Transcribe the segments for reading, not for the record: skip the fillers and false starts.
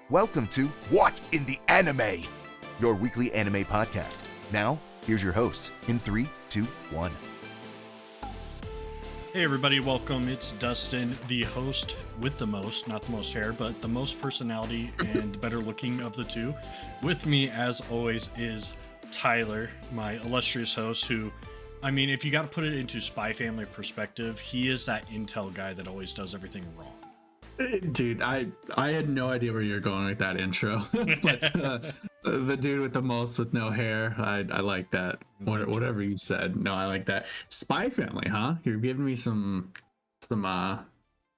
Welcome to What in the Anime, your weekly anime podcast. Now, here's your host in 3, 2, 1. Hey everybody, welcome. It's Dustin, the host with the most, not the most hair, but the most personality and better looking of the two. With me, as always, is Tyler, my illustrious host, who, I mean, if you got to put it into Spy Family perspective, he is that intel guy that always does everything wrong. Dude, I had no idea where you were going with that intro, but the dude with the most with no hair, I like that. Whatever you said, no, I like that. Spy Family, huh? You're giving me some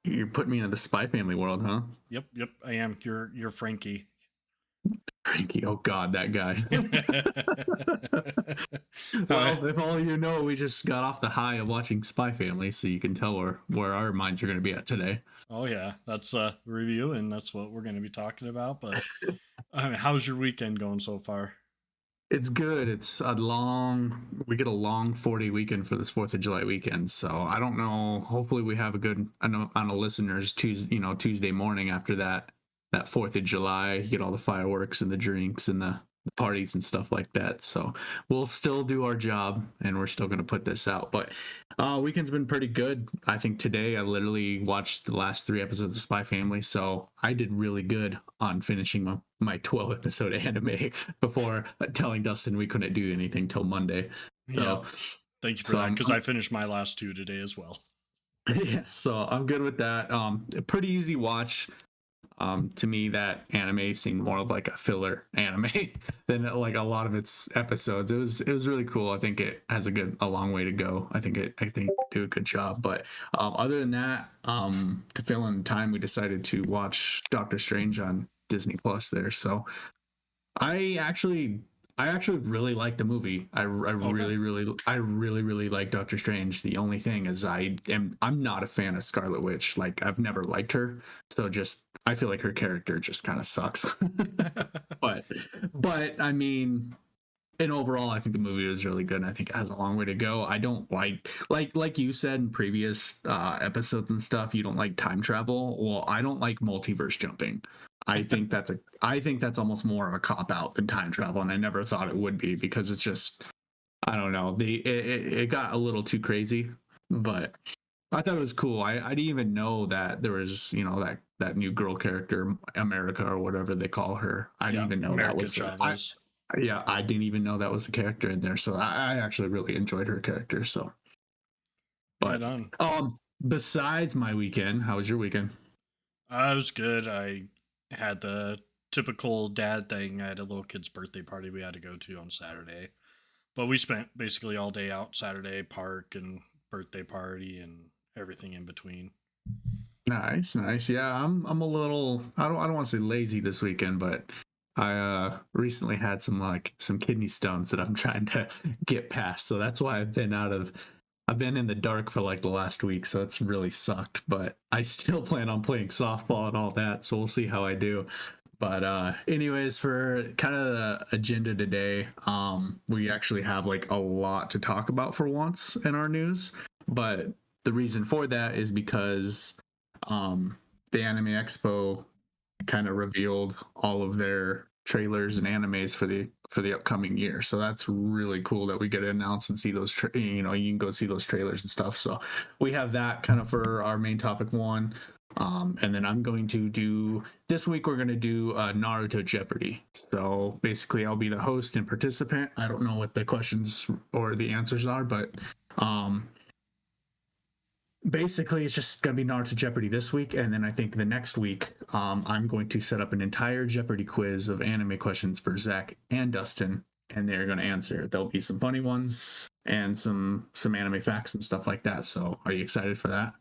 you're putting me into the Spy Family world, huh? Yep, I am. You're Frankie. Frankie, oh god, that guy. Well, if all you know, we just got off the high of watching Spy Family, so you can tell where our minds are going to be at today. Oh yeah, that's a review, and that's what we're going to be talking about. But how's your weekend going so far? It's good. We get a long 4-day weekend for this 4th of July weekend. So I don't know. Hopefully we have a good amount of listeners Tuesday morning after that 4th of July. You get all the fireworks and the drinks and the parties and stuff like that. So we'll still do our job and we're still going to put this out. But weekend's been pretty good. I think today I literally watched the last 3 episodes of Spy Family. So I did really good on finishing my 12 episode anime before telling Dustin we couldn't do anything till Monday. So, yeah. Thank you for that, because I finished my last 2 today as well. Yeah, so I'm good with that. A pretty easy watch. To me, that anime seemed more of like a filler anime than like a lot of its episodes. It was really cool. I think it has a long way to go. I think do a good job. But other than that, to fill in time, we decided to watch Doctor Strange on Disney Plus there. So I actually really like the movie. I really like Doctor Strange. The only thing is I'm not a fan of Scarlet Witch. Like I've never liked her. So I feel like her character just kind of sucks. but I mean, and overall I think the movie is really good and I think it has a long way to go. I don't like you said in previous episodes and stuff, you don't like time travel. Well, I don't like multiverse jumping. I think that's almost more of a cop out than time travel, and I never thought it would be because it's just, I don't know, it got a little too crazy, but I thought it was cool. I didn't even know that there was, that new girl character, America or whatever they call her. I didn't even know America that was I didn't even know that was a character in there. So I actually really enjoyed her character. So, but right on. Besides my weekend, how was your weekend? It was good. I had the typical dad thing. I had a little kid's birthday party we had to go to on Saturday, but we spent basically all day out Saturday, park and birthday party and everything in between. Nice. Yeah, I'm a little, I don't want to say lazy this weekend, but I recently had some kidney stones that I'm trying to get past. So that's why I've been in the dark for like the last week, so it's really sucked, but I still plan on playing softball and all that, so we'll see how I do. But anyways, for kind of the agenda today, we actually have like a lot to talk about for once in our news, but the reason for that is because the Anime Expo kind of revealed all of their trailers and animes for the upcoming year. So that's really cool that we get to announce and see those you can go see those trailers and stuff. So we have that kind of for our main topic one. And then I'm going to do this week, we're going to do Naruto Jeopardy. So basically I'll be the host and participant. I don't know what the questions or the answers are, but basically it's just going to be Naruto Jeopardy this week, and then I think the next week I'm going to set up an entire Jeopardy quiz of anime questions for Zach and Dustin, and they're going to answer. There'll be some funny ones and some anime facts and stuff like that. So are you excited for that?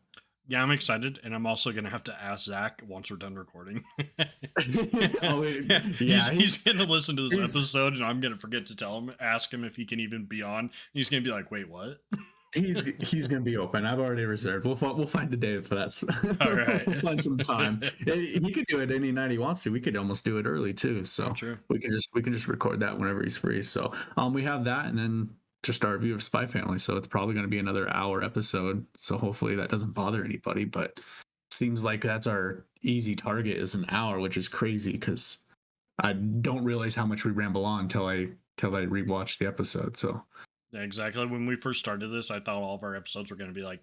Yeah, I'm excited, and I'm also going to have to ask Zach once we're done recording. He's going to listen to this episode, and I'm going to forget to ask him if he can even be on. He's going to be like, wait, what? He's gonna be open. I've already reserved. We'll find a day for that. All right. We'll find some time. He could do it any night he wants to. We could almost do it early too. Oh, So true. we can just record that whenever he's free. So we have that, and then just our review of Spy Family. So it's probably going to be another hour episode. So hopefully that doesn't bother anybody. But seems like that's our easy target is an hour, which is crazy because I don't realize how much we ramble on until I rewatch the episode. So Yeah, exactly. When we first started this, I thought all of our episodes were going to be like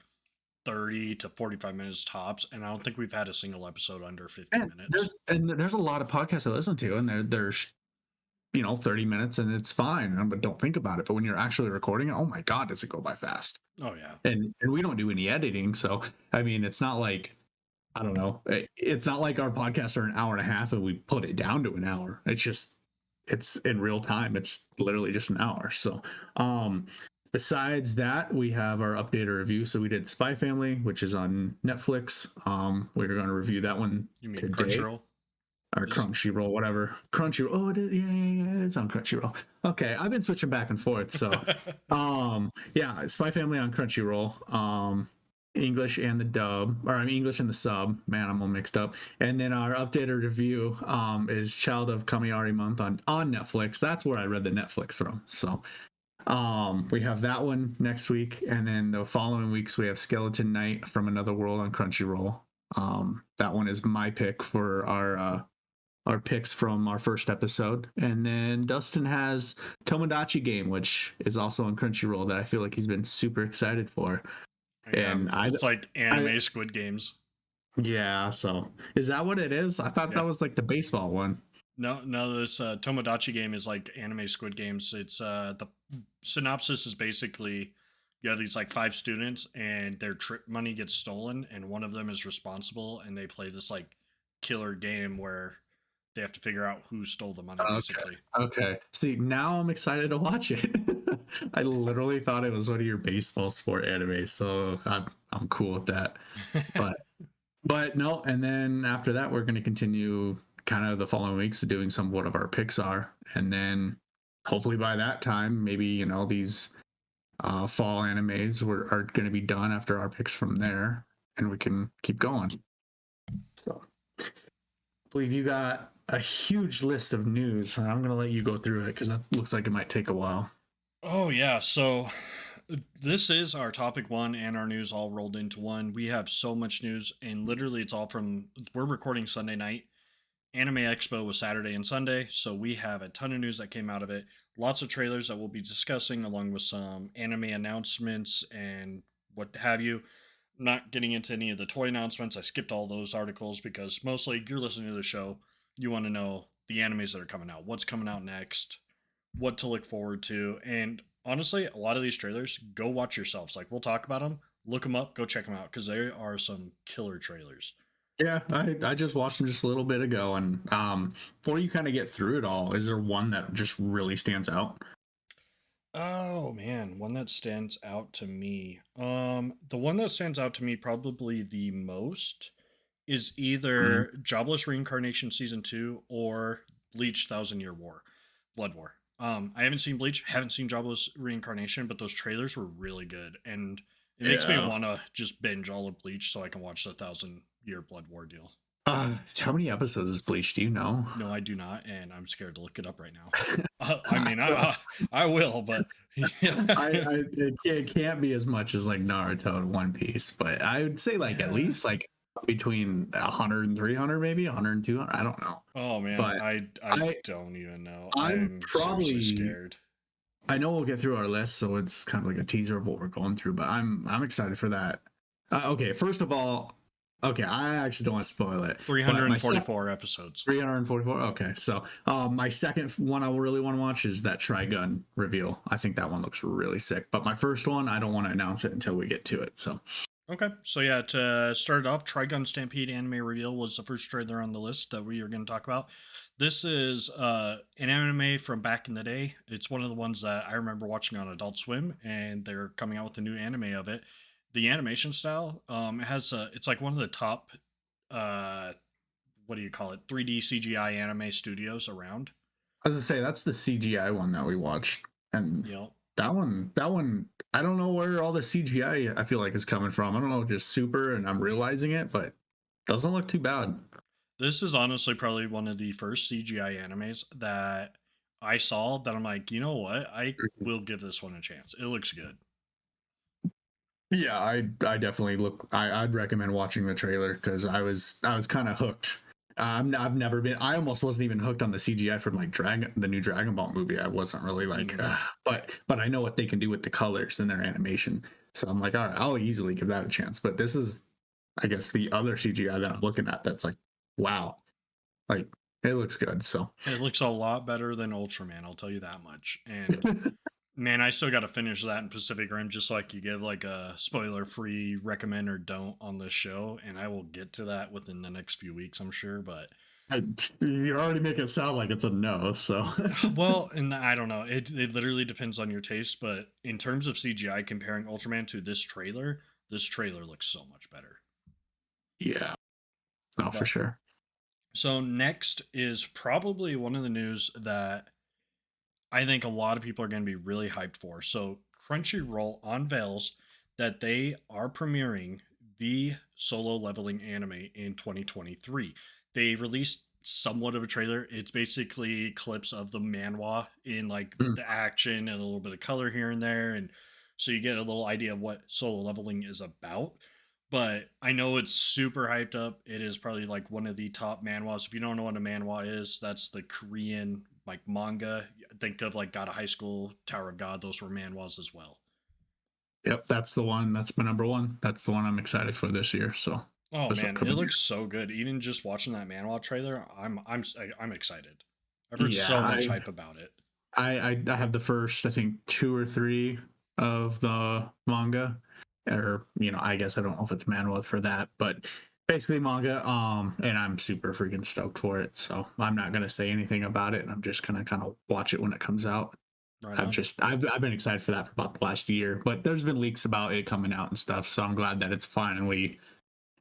30 to 45 minutes tops, and I don't think we've had a single episode under 50 minutes. There's a lot of podcasts I listen to, and they're 30 minutes, and it's fine. But don't think about it. But when you're actually recording it, oh my god, does it go by fast? Oh yeah. And we don't do any editing, so I mean, it's not like I don't know. It's not like our podcasts are an hour and a half and we put it down to an hour. It's in real time. It's literally just an hour. So, besides that, we have our updated review. So we did Spy Family, which is on Netflix. We're going to review that one You mean today. Crunchyroll? Or Crunchyroll, whatever. Crunchyroll. Oh, it is. Yeah. It's on Crunchyroll. Okay, I've been switching back and forth. So, yeah, Spy Family on Crunchyroll. English and the dub, or I mean English and the sub. Man, I'm all mixed up. And then our updated review is Child of Kamiari Month on Netflix. That's where I read the Netflix from. So we have that one next week, and then the following weeks we have Skeleton Knight from Another World on Crunchyroll. That one is my pick for our picks from our first episode. And then Dustin has Tomodachi Game, which is also on Crunchyroll, that I feel like he's been super excited for. And it's like anime Squid Games. Yeah, so is that what it is? I thought that was like the baseball one. No, this Tomodachi Game is like anime Squid Games. It's the synopsis is basically you have these like 5 students and their trip money gets stolen, and one of them is responsible, and they play this like killer game where they have to figure out who stole the money, basically. Okay. See, now I'm excited to watch it. I literally thought it was one of your baseball sport anime, so I'm cool with that. But no, and then after that we're gonna continue kind of the following weeks doing some what of our picks are. And then hopefully by that time, maybe these fall animes are gonna be done after our picks from there, and we can keep going. So I believe you got a huge list of news. I'm going to let you go through it because that looks like it might take a while. Oh, yeah. So this is our topic one and our news all rolled into one. We have so much news, and literally it's all from, we're recording Sunday night. Anime Expo was Saturday and Sunday, so we have a ton of news that came out of it. Lots of trailers that we'll be discussing, along with some anime announcements and what have you. Not getting into any of the toy announcements. I skipped all those articles because mostly you're listening to the show. You want to know the animes that are coming out, what's coming out next, what to look forward to. And honestly, a lot of these trailers, go watch yourselves. Like, we'll talk about them, look them up, go check them out, because there are some killer trailers. Yeah, I just watched them just a little bit ago. And before you kind of get through it all, is there one that just really stands out? Oh man, one that stands out to me. The one that stands out to me probably the most is either Jobless Reincarnation Season 2 or Bleach Thousand Year War, Blood War. I haven't seen Bleach, haven't seen Jobless Reincarnation, but those trailers were really good, and it makes me want to just binge all of Bleach so I can watch the Thousand Year Blood War deal. How many episodes is Bleach? Do you know? No, I do not, and I'm scared to look it up right now. I mean, I will, but it can't be as much as like Naruto and One Piece, but I would say like at least like between 100 and 300, maybe 100 and 200. I don't know. Oh man, but I don't even know. I'm probably scared. I know we'll get through our list, so it's kind of like a teaser of what we're going through, but I'm excited for that. Okay, first of all, okay, I actually don't want to spoil it. 344 episodes. 344. Okay, so my second one I really want to watch is that Trigun reveal. I think that one looks really sick. But my first one, I don't want to announce it until we get to it. So. Okay, so yeah, to start it off, Trigun Stampede anime reveal was the first trailer on the list that we are going to talk about. This is an anime from back in the day. It's one of the ones that I remember watching on Adult Swim, and they're coming out with a new anime of it. The animation style, it has it's like one of the top, what do you call it, 3D CGI anime studios around. I was gonna say that's the CGI one that we watched, and That one, I don't know where all the CGI I feel like is coming from. I don't know, just super, and I'm realizing it, but doesn't look too bad. This is honestly probably one of the first CGI animes that I saw that I'm like, you know what? I will give this one a chance. It looks good. Yeah, I definitely look. I'd recommend watching the trailer because I was kind of hooked. I've never been. I almost wasn't even hooked on the CGI from like the new Dragon Ball movie. I wasn't really Me like, neither. but I know what they can do with the colors and their animation. So I'm like, all right, I'll easily give that a chance. But this is, I guess, the other CGI that I'm looking at. That's like, wow, like it looks good. So It looks a lot better than Ultraman, I'll tell you that much. And man, I still got to finish that in Pacific Rim, just like you give like a spoiler free recommend or don't on this show. And I will get to that within the next few weeks, I'm sure. But I, you already make it sound like it's a no. So well, and I don't know. It literally depends on your taste. But in terms of CGI, comparing Ultraman to this trailer looks so much better. yeah, no, for But sure. so next is probably one of the news that I think a lot of people are going to be really hyped for. So Crunchyroll unveils that they are premiering the solo leveling anime in 2023. They released somewhat of a trailer. It's basically clips of the manhwa in like Mm. the action and a little bit of color here and there, and so you get a little idea of what solo leveling is about. But I know it's super hyped up. It is probably like one of the top manhwas. If you don't know what a manhwa is, that's the Korean like manga. Think of like God of High School, Tower of God. Those were manhwas as well. Yep, that's the one. That's my number one. That's the one I'm excited for this year. So Oh this man, it upcoming year. looks so good. Even just watching that manhwa trailer, I'm excited. I've heard Yeah, so much hype about it. I have the first, I think, two or three of the manga, or I guess I don't know if it's manhwa for that, but basically manga. And I'm super freaking stoked for it. So I'm not gonna say anything about it. I'm just gonna kind of watch it when it comes out. Right on. I've been excited for that for about the last year, but there's been leaks about it coming out and stuff. So I'm glad that it's finally,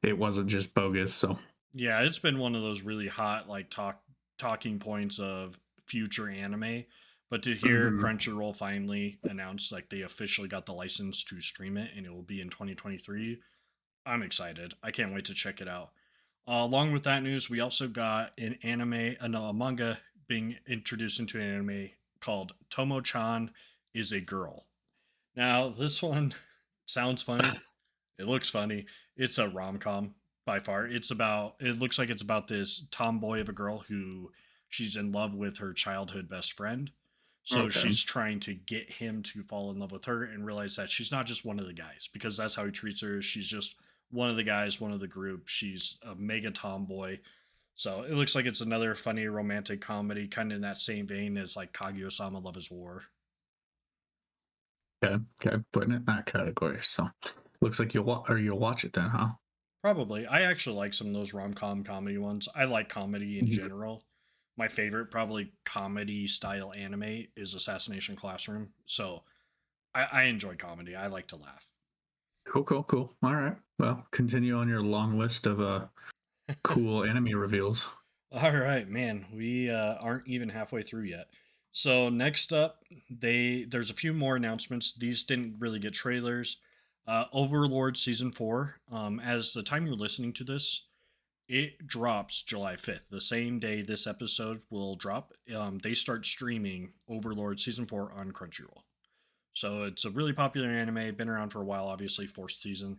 it wasn't just bogus. So Yeah, it's been one of those really hot like talking points of future anime. But to hear mhm. Crunchyroll finally announce like they officially got the license to stream it and it will be in 2023, I'm excited. I can't wait to check it out. Along with that news, we also got an anime, no, a manga being introduced into an anime called Tomo-chan is a Girl. Now, this one sounds funny. It looks funny. It's a rom com by far. It looks like it's about this tomboy of a girl who she's in love with her childhood best friend. So Okay. she's trying to get him to fall in love with her and realize that she's not just one of the guys because that's how he treats her. She's just one of the guys, one of the group. She's a mega tomboy. So it looks like it's another funny romantic comedy, kind of in that same vein as like Kaguya-sama Love is War. Okay, okay, putting it in that category. So looks like you'll watch it then, huh? Probably. I actually like some of those rom-com comedy ones. I like comedy in Mhm. general. My favorite, probably comedy style anime, is Assassination Classroom. So I enjoy comedy. I like to laugh. Cool, cool, cool. All right. Well, continue on your long list of cool anime reveals. All right, man. We aren't even halfway through yet. So next up, there's a few more announcements. These didn't really get trailers. Overlord season 4. As the time you're listening to this, it drops July 5th, the same day this episode will drop. They start streaming Overlord season 4 on Crunchyroll. So it's a really popular anime, been around for a while, obviously, fourth season.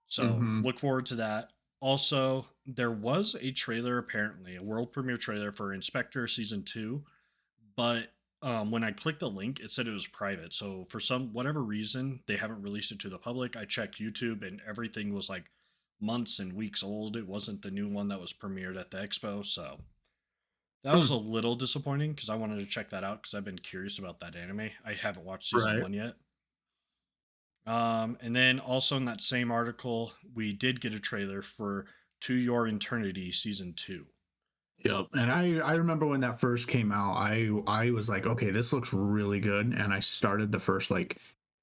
So Mm-hmm. look forward to that. Also, there was a trailer, apparently, a world premiere trailer for Inspector season 2, but when I clicked the link, it said it was private. So for some whatever reason, they haven't released it to the public. I checked YouTube and everything was like months and weeks old. It wasn't the new one that was premiered at the Expo. So that was a Hmm. little disappointing because I wanted to check that out because I've been curious about that anime. I haven't watched season Right. one yet. And then also in that same article, we did get a trailer for To Your Eternity season 2. Yep. And I remember when that first came out, I was like, okay, this looks really good, and I started the first like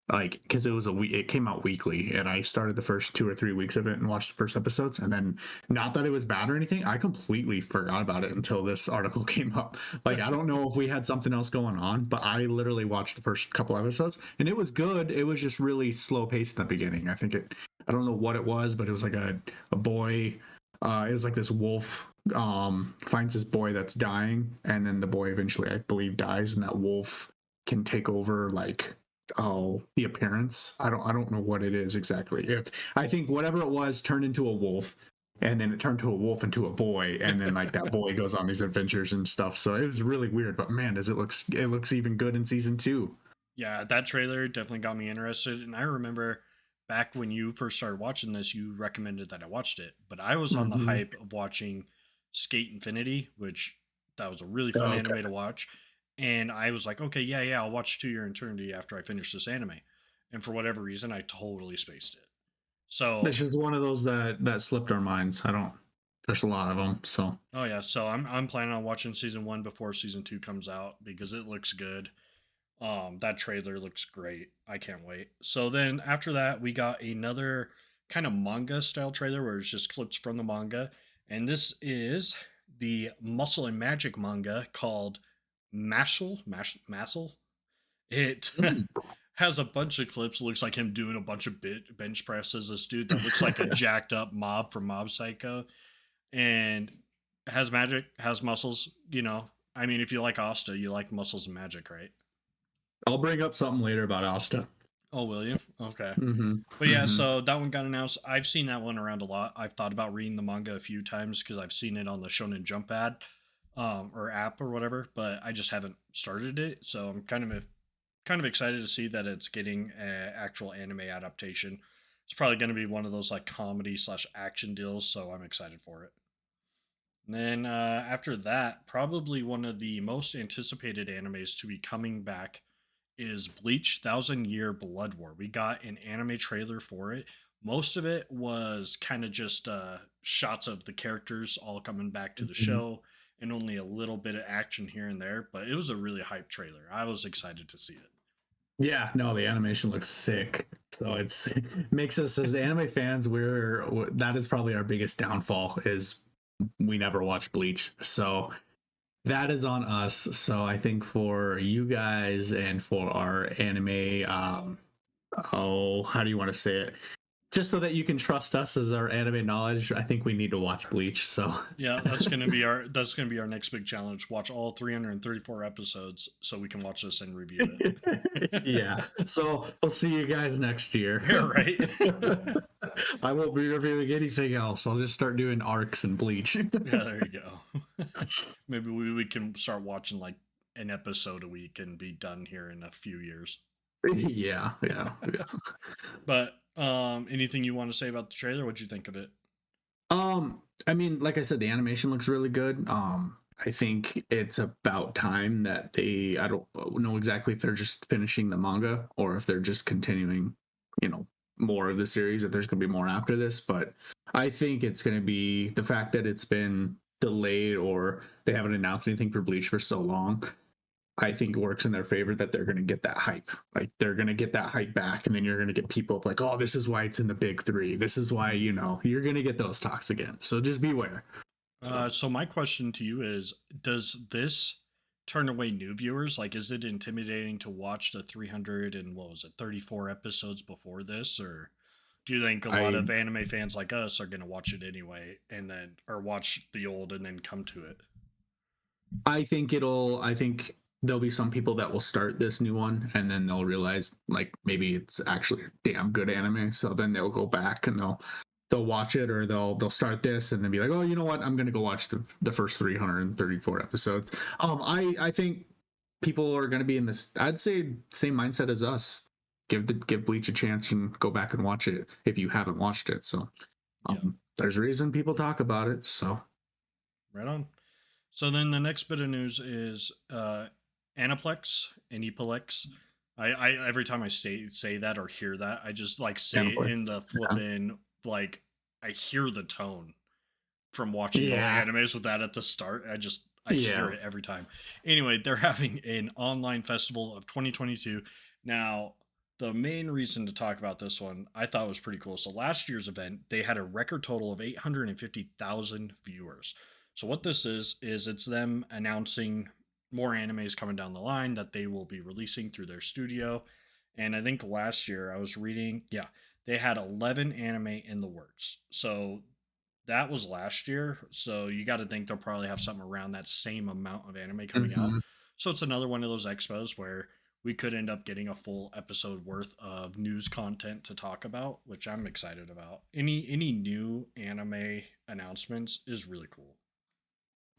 like because it was a week, it came out weekly, and I started the first 2 or 3 weeks of it and watched the first episodes, and then not that it was bad or anything, I completely forgot about it until this article came up. Like I don't know if we had something else going on, but I literally watched the first couple episodes and it was good. It was just really slow paced in the beginning. I don't know what it was, but it was like a boy. It was like this wolf finds this boy that's dying, and then the boy eventually, I believe, dies, and that wolf can take over like the appearance. I don't know what it is exactly. If I think whatever it was turned into a wolf, and then it turned to a wolf into a boy, and then like that boy goes on these adventures and stuff. So it was really weird, but man, it looks even good in season 2. Yeah, that trailer definitely got me interested. And I remember back when you first started watching this, you recommended that I watched it. But I was on the Mm-hmm. hype of watching Skate Infinity, which that was a really fun Oh, okay. anime to watch. And I was like, okay, yeah, I'll watch To Your Eternity after I finish this anime. And for whatever reason, I totally spaced it. So, This is one of those that slipped our minds. I don't. There's a lot of them, so oh yeah, so I'm planning on watching season 1 before season 2 comes out because it looks good. That trailer looks great. I can't wait. So then after that, we got another kind of manga style trailer where it's just clips from the manga, and this is the Muscle and Magic manga called Mashle. It Mm. has a bunch of clips. Looks like him doing a bunch of bench presses. This dude that looks like a jacked up mob from Mob Psycho, and has magic, has muscles. I mean, if you like Asta, you like muscles and magic, right? I'll bring up something later about Asta. Oh, will you? Okay. Mm-hmm. But yeah, Mm-hmm. so that one got announced. I've seen that one around a lot. I've thought about reading the manga a few times because I've seen it on the Shonen Jump ad, or app or whatever, but I just haven't started it. So I'm kind of excited to see that it's getting an actual anime adaptation. It's probably going to be one of those like comedy slash action deals, so I'm excited for it. And then after that, probably one of the most anticipated animes to be coming back is Bleach Thousand Year Blood War. We got an anime trailer for it. Most of it was kind of just shots of the characters all coming back to the Mm-hmm. show and only a little bit of action here and there, but it was a really hype trailer. I was excited to see it. Yeah, no, the animation looks sick. So it's makes us as anime fans, that is probably our biggest downfall is we never watched Bleach. So that is on us. So I think for you guys and for our anime, how do you want to say it? Just so that you can trust us as our anime knowledge, I think we need to watch Bleach. So Yeah, that's gonna be our next big challenge. Watch all 334 episodes so we can watch this and review it. yeah. So we'll see you guys next year. Yeah, right. I won't be reviewing anything else. I'll just start doing arcs and Bleach. Yeah, there you go. Maybe we can start watching like an episode a week and be done here in a few years. Yeah, yeah, yeah. But anything you want to say about the trailer? What'd you think of it? I mean, like I said, the animation looks really good. I think it's about time that I don't know exactly if they're just finishing the manga or if they're just continuing, you know, more of the series, if there's going to be more after this. But I think it's going to be the fact that it's been delayed or they haven't announced anything for Bleach for so long. I think works in their favor that they're going to get that hype. Like they're going to get that hype back, and then you're going to get people like, oh, this is why it's in the big three. This is why, you're going to get those talks again. So just beware. So, So my question to you is: does this turn away new viewers? Like, is it intimidating to watch the 300 and what was it, 34 episodes before this, or do you think a lot I of anime fans like us are going to watch it anyway, and then or watch the old and then come to it? I think there'll be some people that will start this new one and then they'll realize like maybe it's actually a damn good anime. So then they'll go back and they'll watch it, or they'll start this and then be like, oh, you know what? I'm gonna go watch the first 334 episodes. I think people are gonna be in this, I'd say, same mindset as us. Give Bleach a chance and go back and watch it if you haven't watched it. So Yeah, there's a reason people talk about it. So right on. So then the next bit of news is Aniplex, Aniplex. I every time I say that or hear that, I just like say it in Aniplex. the Yeah. flippin' like I hear the tone from watching the Yeah. animes with that at the start. I hear Yeah. it every time. Anyway, they're having an online festival of 2022. Now, the main reason to talk about this one I thought was pretty cool. So last year's event, they had a record total of 850,000 viewers. So what this is it's them announcing more animes coming down the line that they will be releasing through their studio. And I think last year I was reading, yeah, they had 11 anime in the works. So that was last year. So you got to think they'll probably have something around that same amount of anime coming out. Hmm. So it's another one of those expos where we could end up getting a full episode worth of news content to talk about, which I'm excited about. Any new anime announcements is really cool.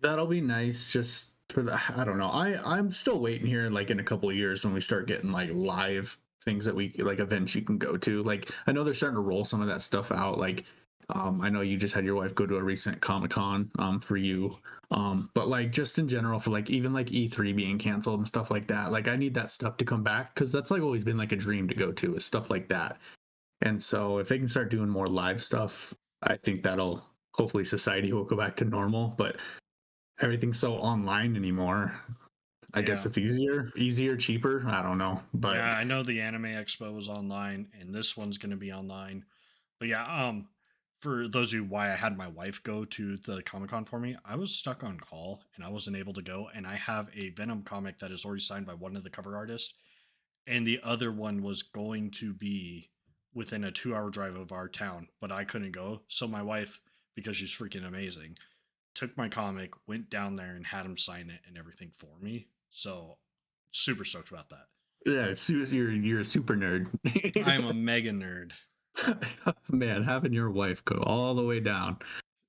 That'll be nice just for the I don't know. I'm still waiting here like in a couple of years when we start getting like live things that we like events you can go to. Like I know they're starting to roll some of that stuff out. Like I know you just had your wife go to a recent Comic-Con for you. But like just in general for like even like E3 being canceled and stuff like that. Like I need that stuff to come back because that's like always been like a dream to go to is stuff like that. And so if they can start doing more live stuff, I think that'll hopefully society will go back to normal. But everything's so online anymore. I guess Yeah. it's easier, cheaper. I don't know, Yeah, but I know the Anime Expo was online and this one's going to be online. But yeah, for those of you why I had my wife go to the Comic Con for me, I was stuck on call and I wasn't able to go. And I have a Venom comic that is already signed by one of the cover artists, and the other one was going to be within a 2 hour drive of our town, but I couldn't go. So my wife, because she's freaking amazing, took my comic, went down there, and had him sign it and everything for me. So super stoked about that. yeah, you're a super nerd. I am a mega nerd. Man, having your wife go all the way down.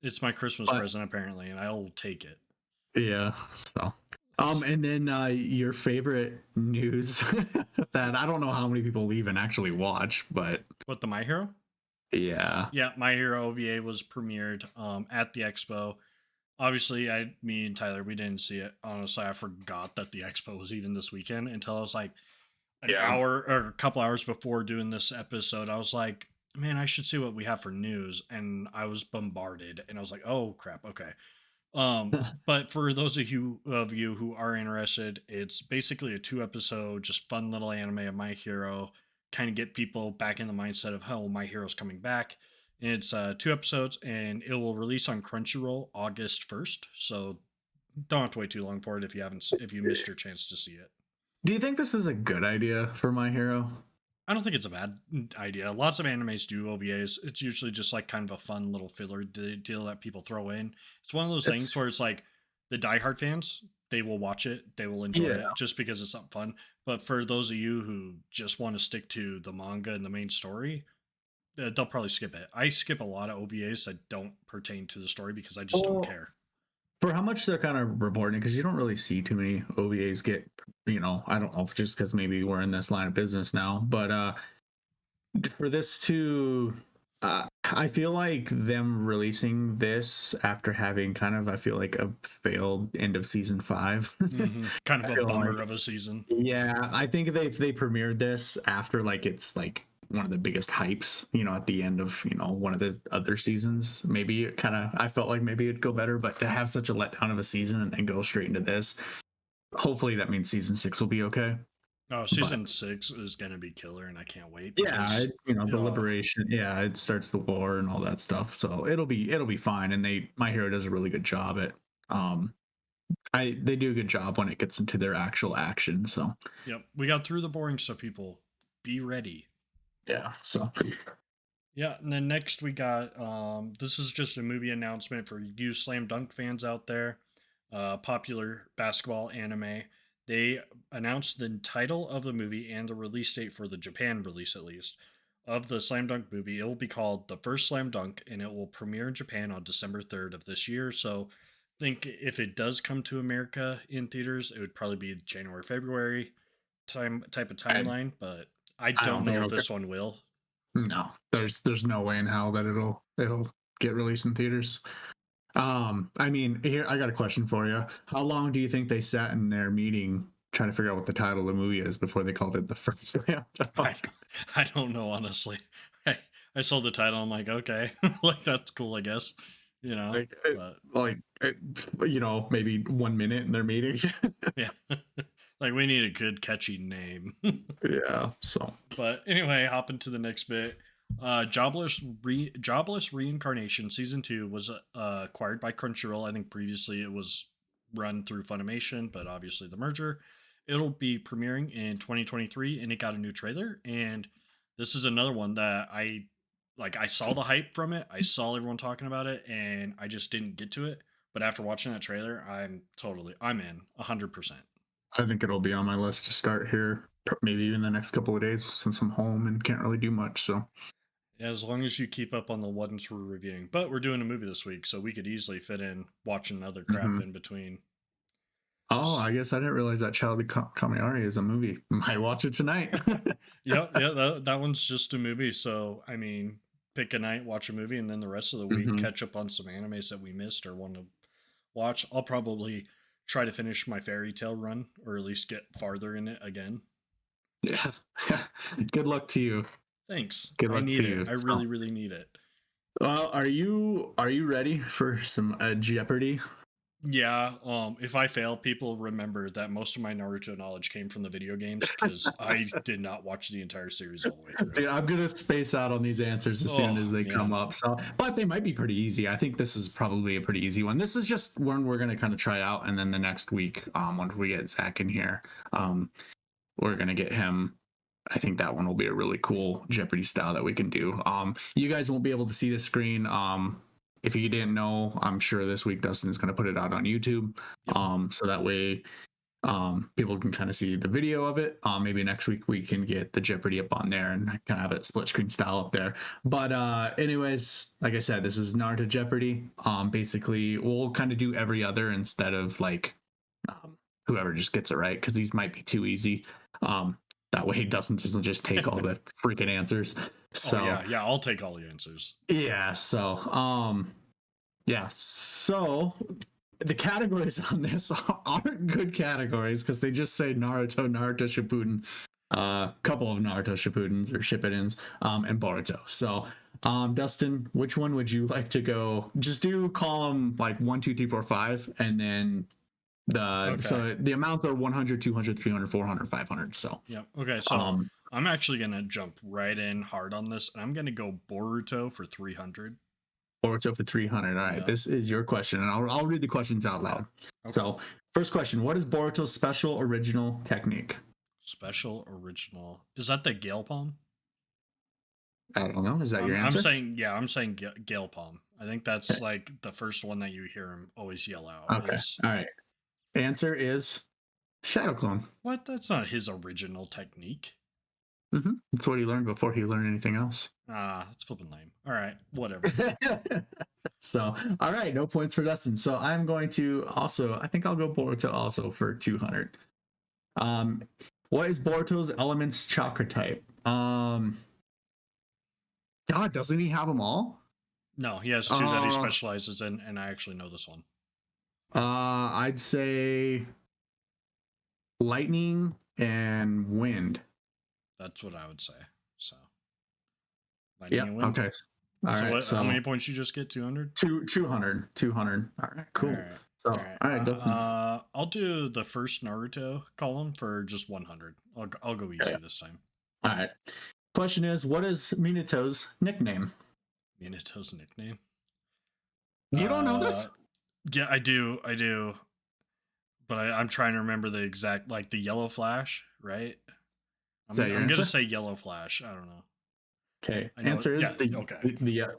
It's my Christmas But present apparently, and I'll take it. yeah, so It's and then your favorite news that I don't know how many people even actually watch, but what, the My Hero? yeah. Yeah, My Hero OVA was premiered at the Expo. Obviously, me and Tyler, we didn't see it. Honestly, I forgot that the Expo was even this weekend until I was like an Yeah. hour or a couple hours before doing this episode. I was like, man, I should see what we have for news, and I was bombarded, and I was like, oh crap, okay. But for those of you who are interested, it's basically a 2 episode, just fun little anime of My Hero, kind of get people back in the mindset of how My Hero's coming back. It's 2 episodes, and it will release on Crunchyroll August 1st. So don't have to wait too long for it if you missed your chance to see it. Do you think this is a good idea for My Hero? I don't think it's a bad idea. Lots of animes do OVAs. It's usually just like kind of a fun little filler deal that people throw in. It's one of those things It's where it's like the diehard fans, they will watch it, they will enjoy yeah. it just because it's something fun. But for those of you who just want to stick to the manga and the main story, they'll probably skip it. I skip a lot of OVAs that don't pertain to the story because I just don't Oh, care. for how much they're kind of reporting, because you don't really see too many OVAs get, I don't know if just because maybe we're in this line of business now, but for this to, I feel like them releasing this after having kind of, I feel like a failed end of season 5. Kind of I a feel bummer like, of a season. yeah, I think they premiered this after like it's like one of the biggest hypes, at the end of, one of the other seasons. Maybe it kind of I felt like maybe it'd go better, but to have such a letdown of a season and then go straight into this, hopefully that means season 6 will be okay. Oh, But season 6 is gonna be killer, and I can't wait yeah, because the liberation, yeah, it starts the war and all that stuff. So it'll be fine. And My Hero does a really good job at um they do a good job when it gets into their actual action. So yep, we got through the boring stuff, people. Be ready. yeah. So Yeah, and then next we got this is just a movie announcement for you slam dunk fans out there. Popular basketball anime. They announced the title of the movie and the release date for the Japan release, at least, of the slam dunk movie. It will be called The First Slam Dunk, and it will premiere in Japan on December 3rd of this year. So I think if it does come to America in theaters, it would probably be January, February type of I timeline, but I I don't don't think know if it'll this one will. no. There's no way in hell that it'll get released in theaters. I mean, here I got a question for you. How long do you think they sat in their meeting trying to figure out what the title of the movie is before they called it the first slam I dunk? I don't know honestly. I saw the title. I'm like, okay, like that's cool, I guess. You know, but Maybe 1 minute in their meeting. yeah. Like we need a good catchy name. Yeah. So But anyway, hop into the next bit. Jobless Reincarnation season 2 was acquired by Crunchyroll. I think previously it was run through Funimation, but obviously the merger. It'll be premiering in 2023, and it got a new trailer. And this is another one that I like. I saw the hype from it. I saw everyone talking about it, and I just didn't get to it. But after watching that trailer, I'm in 100%. I think it'll be on my list to start here, maybe even the next couple of days since I'm home and can't really do much. So As long as you keep up on the ones we're reviewing. But we're doing a movie this week, so we could easily fit in watching other crap Mhm. in between. Oh, I guess I didn't realize that Child of Kamiari is a movie. Might watch it tonight. Yeah, that one's just a movie. So, I mean, pick a night, watch a movie, and then the rest of the week Mhm. catch up on some animes that we missed or want to watch. I'll probably try to finish my fairy tale run or at least get farther in it again. Yeah. Good luck to you. Thanks. Good I luck need to it. you. I really, So, really need it. well, are you ready for some Jeopardy? Yeah, if I fail, people remember that most of my Naruto knowledge came from the video games because I did not watch the entire series all the way through. Dude, I'm gonna space out on these answers as soon as Oh they come man. up. So, but they might be pretty easy. I think this is probably a pretty easy one. This is just one we're gonna kind of try out, and then the next week, once we get Zach in here, um, we're gonna get him. I think that one will be a really cool Jeopardy style that we can do. You guys won't be able to see the screen. If you didn't know, I'm sure this week Dustin's gonna put it out on YouTube. Yep. So that way people can kind of see the video of it. Maybe next week we can get the Jeopardy up on there and kind of have it split screen style up there. But anyways, like I said, this is Naruto Jeopardy. Basically we'll kind of do every other instead of like whoever just gets it right, because these might be too easy. That way it doesn't just take all the freaking answers. Oh So yeah, I'll take all the answers. yeah, so the categories on this aren't good categories because they just say Naruto, Naruto Shippuden, couple of Naruto Shippudens or Shippudens, and Boruto. So, Dustin, which one would you like to go? Just do column like 1, 2, 3, 4, 5, and then Okay. so the amounts are 100, 200, 300, 400, 500. So, Yep. Okay, so um, I'm actually gonna jump right in hard on this, and I'm gonna go Boruto for 300. Boruto for 300. All right, Yeah. this is your question, and I'll read the questions out loud. Okay. So, first question: what is Boruto's special original technique? Special original. Is that the Gale Palm? I don't know. Is that your I'm answer? saying yeah. I'm saying Gale Palm. I think that's like the first one that you hear him always yell out. Okay. Is All right. Answer is Shadow Clone. what? That's not his original technique. That's what he learned before he learned anything else. Ah, that's flipping lame. All right, whatever. So, all right, no points for Dustin. So I'm going to also, I think I'll go Boruto also for 200. What is Boruto's elements chakra type? God, doesn't he have them all? No, he has two that he specializes in, and I actually know this one. I'd say lightning and wind. That's what I would say. So, lightning and wind. Okay. All so right. what? So How many points you just get? 200. 200. 200. All right. Cool. All right. So, All right. all right, Dustin. I'll do the first Naruto column for just 100. I'll go easy this time. All right. Question is, what is Minato's nickname? Minato's nickname? You don't know this? Yeah, I do. But I'm trying to remember the exact, like the Yellow Flash, right? Is that your I'm answer? gonna say Yellow Flash. I don't know. Okay. I know Answer is okay.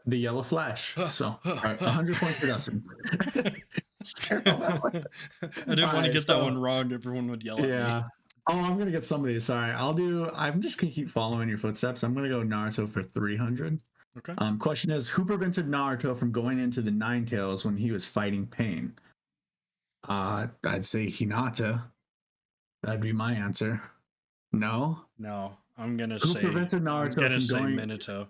the Yellow Flash. So, all right, 100 points for Dustin. I didn't want to get that one wrong. Everyone would yell at me. Oh, I'm gonna get some of these. All right, I'm just gonna keep following your footsteps. I'm gonna go Naruto for 300. Okay. Question is, who prevented Naruto from going into the Nine Tails when he was fighting pain? I'd say Hinata. That'd be my answer. No. I'm gonna Who say prevented Naruto from going? Minato.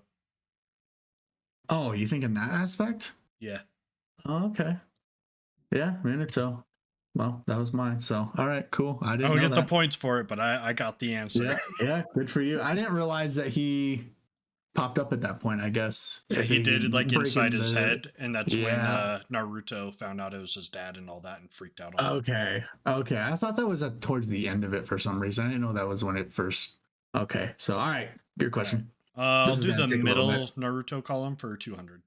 Oh, you think in that aspect? Yeah. Oh, okay. Yeah, Minato. Well, that was mine. So, all right, cool. I didn't know get that. the points for it, but I got the answer. Yeah, good for you. I didn't realize that he popped up at that point, I guess. Yeah, If he he did it can like break inside in his the head, and that's when yeah. Naruto found out it was his dad and all that, and freaked out on him. Okay. Okay. I thought that was at towards the end of it for some reason. I didn't know that was when it first. Okay. So all right, your All right. question. I'll This is do gonna the take a little middle bit. Naruto column for 200.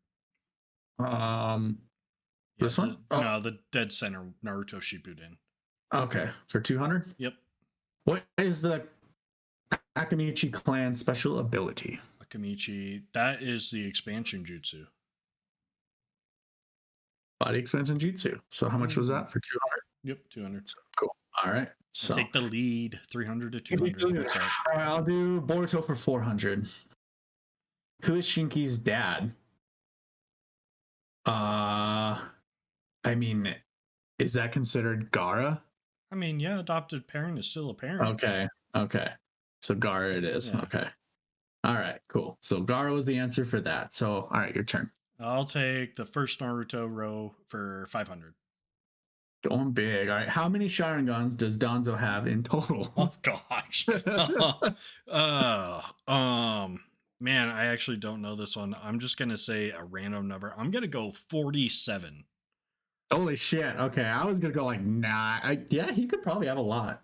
Yeah, This one? Oh, no, the dead center Naruto Shippuden. okay. For 200. Yep. What is the Akamichi clan special ability? Akamichi. That is the expansion jutsu. Body expansion jutsu. So how much was Ooh. that for 200? Yep, 200. Cool. All right. I So take the lead, 300 to all 200. What's up? right, I'll do Boruto for 400. Who is Shinki's dad? I mean, is that considered Gara? I mean, yeah, adopted parent is still a parent. Okay. Okay. So Gara it is. Yeah. Okay. All right. Cool. So Gara was the answer for that. So all right, your turn. I'll take the first Naruto row for 500. Going big. All right. How many Sharingans does Danzo have in total? Oh gosh. Man, I actually don't know this one. I'm just gonna say a random number. I'm gonna go 47. Holy shit. Okay. I was gonna go like nine. Yeah, he could probably have a lot.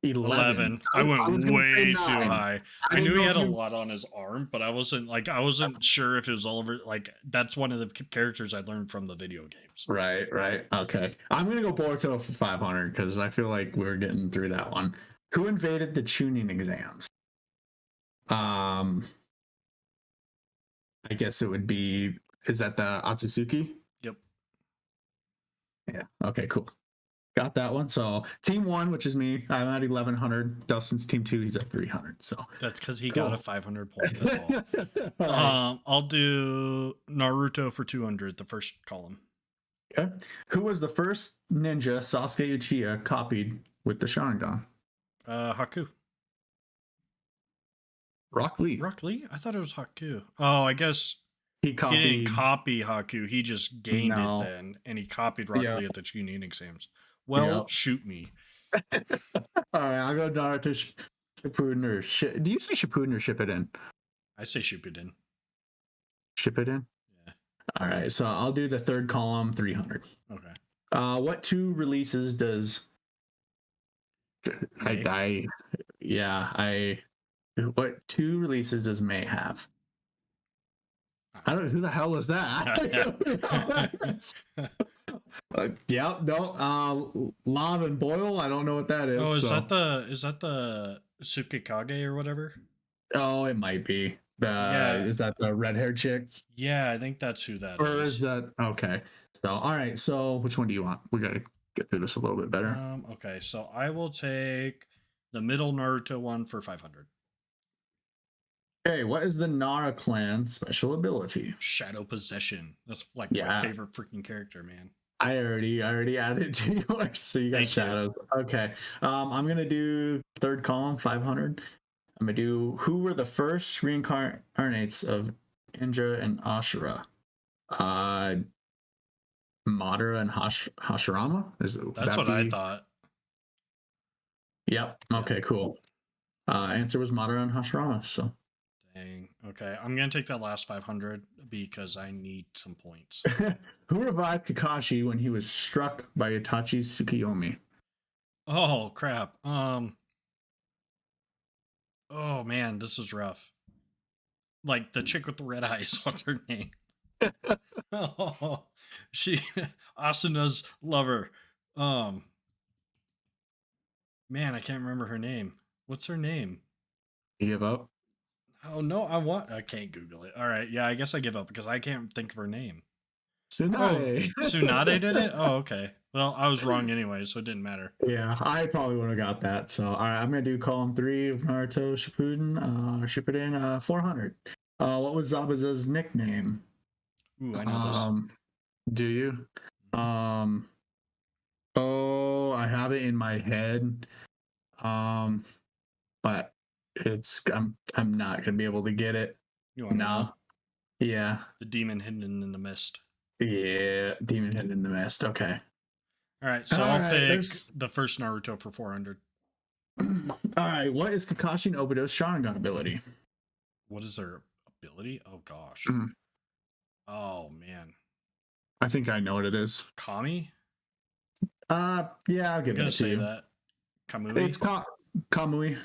11. 11. I was went gonna say way too 9. high. I didn't knew he know had if a you lot on his arm, but I wasn't sure if it was all over. Like that's one of the characters I learned from the video games. Right, right. Okay. I'm gonna go Boruto for 500 because I feel like we're getting through that one. Who invaded the tuning exams? Um, I guess it would be. Is that the Atsutsuki? Yep. Yeah. Okay. Cool. Got that one. So team one, which is me, I'm at 1100. Dustin's team two, he's at 300. So That's because he cool. got a 500 point. That's all. All right. I'll do Naruto for 200, the first column. Okay. Who was the first ninja Sasuke Uchiha copied with the Sharingan? Haku. Rock Lee. Rock Lee? I thought it was Haku. Oh, I guess He he copied. didn't copy Haku. He just gained No. it then, and he copied Rock Yeah. Lee at the Chunin exams. Well, Yeah. shoot me. All right, I'll go Naruto Shippuden or do you say Shippuden or Shippuden? I say Shippuden. Shippuden. Yeah. All right, so I'll do the third column, 300. Okay. What two releases does May? what two releases does May have? I don't know who the hell is that. Yeah, no. Lav and Boyle. I don't know what that is. Oh, is that the Tsukikage or whatever? Oh, it might be. Is that the red haired chick? Yeah, I think that's who that Or is. is that okay? So all right. So which one do you want? We gotta get through this a little bit better. Okay, so I will take the middle Naruto one for 500. Okay, what is the Nara clan special ability? Shadow Possession. That's like Yeah. my favorite freaking character, man. I already added it to yours, so you got Thank shadows. You. Okay. I'm gonna do third column, 500. I'm gonna do who were the first reincarnates of Indra and Ashura? Madara and Hashirama? That's what I thought. Yep. Okay, cool. Answer was Madara and Hashirama, so. Dang. Okay, I'm gonna take that last 500 because I need some points. Who revived Kakashi when he was struck by Itachi Tsukiyomi? Oh crap. Oh man, this is rough. Like the chick with the red eyes. What's her name? Oh, she Asuna's lover. Man, I can't remember her name. What's her name? You give up? Oh no, I can't Google it. All right, yeah, I guess I give up because I can't think of her name. Tsunade. Oh, Tsunade did it? Oh, okay. Well, I was wrong anyway, so it didn't matter. Yeah, I probably would have got that. So, all right, I'm gonna do column 3 of Naruto Shippuden, 400. What was Zabuza's nickname? Ooh, I know this. Do you? Oh, I have it in my head. But I'm not gonna be able to get it. You want to know? Yeah. The demon hidden in the mist. Yeah, demon hidden in the mist. Okay. All right, so I'll pick the first Naruto for 400. All right, what is Kakashi and Obito's Sharingan ability? What is their ability? Oh gosh. Mhm. Oh man. I think I know what it is. Kami? Yeah, I'll I'm give gonna that to say you. that. It's Kamui? Kamui.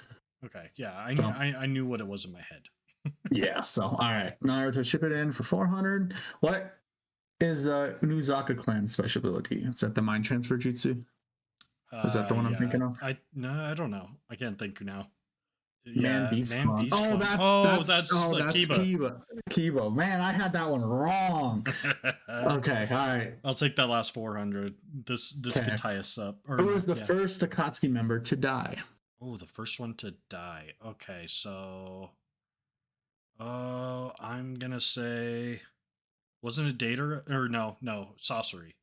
Okay. Yeah, So I knew what it was in my head. yeah. So all right, Naruto, ship it in for 400. What is the Unuzaka clan special ability? Is that the mind transfer jutsu? Is that the one I'm Yeah. thinking of? I don't know. I can't think now. Man Yeah, Beast Man Clone. Beast Oh, Clone. that's Oh, that's that's oh that's Kiba. Kiba. Kiba. Man, I had that one wrong. Okay, all right. I'll take that last 400. This Okay. could tie us up. Or Who no, was the yeah. first Akatsuki member to die? Oh, the first one to die. Okay, so oh, I'm gonna say wasn't it Data or no, Sorcery.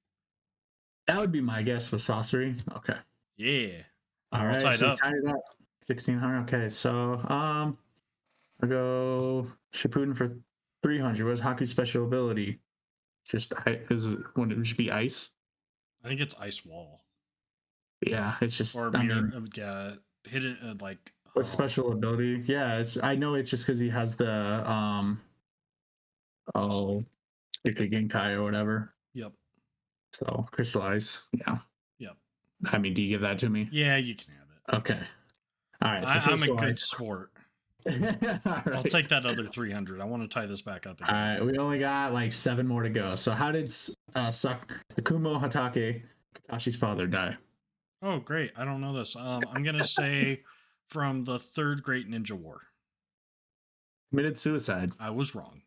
That would be my guess with Sorcery. Okay. Yeah. All We're all right, tied so you up. tied it up. 1600. Okay, so I'll go Shippuden for 300. What's Haku's special ability? Just is it when it would just be ice? I think it's Ice Wall Yeah, it's just or I mirror. mean, Yeah, hit it like what oh special ability? Yeah, it's I know it's just because he has the oh Genkai or whatever. yep So crystal ice. Yeah. yep I mean, do you give that to me? yeah you can have it. Okay. All right. So I'm a crystal good ice. sport. All I'll right. take that other 300. I want to tie this back up All again. right. We only got like 7 more to go. So how did Sakumo Hatake, Kakashi's father, die? Oh great! I don't know this. I'm gonna say from the Third Great Ninja War. Committed suicide. I was wrong.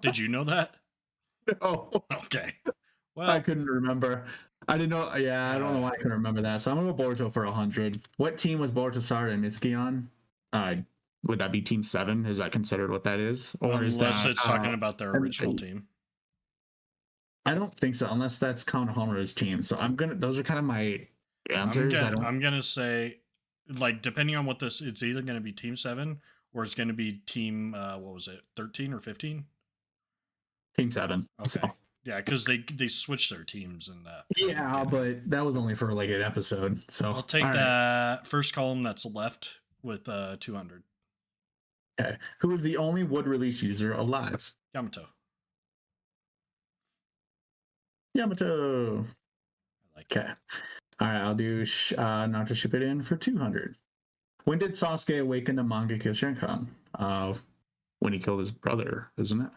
Did you know that? No, Okay. I Well, couldn't remember. I didn't know. Yeah, I don't know uh, why I couldn't remember that. So I'm gonna go Boruto for 100. What team was Boruto, Sarada, and Mitsuki on? Would that be Team 7? Is that considered what that is, or is unless that? it's talking about their original team. I don't think so, unless that's Konohamaru's team. So I'm gonna. Those are kind of my answers. I don't. I'm gonna say, like, depending on what this, it's either gonna be Team 7 or it's gonna be Team. What was it? 13 or 15? Team 7. So Okay. Yeah, because they switched their teams in that. yeah, but that was only for like an episode. So I'll take all right. that first column that's left with 200. Okay. Who is the only wood release user alive? Yamato. Yamato. I like Okay. All right. I'll do not to ship it in for 200. When did Sasuke awaken the manga Kyoshirkan? When he killed his brother, isn't it?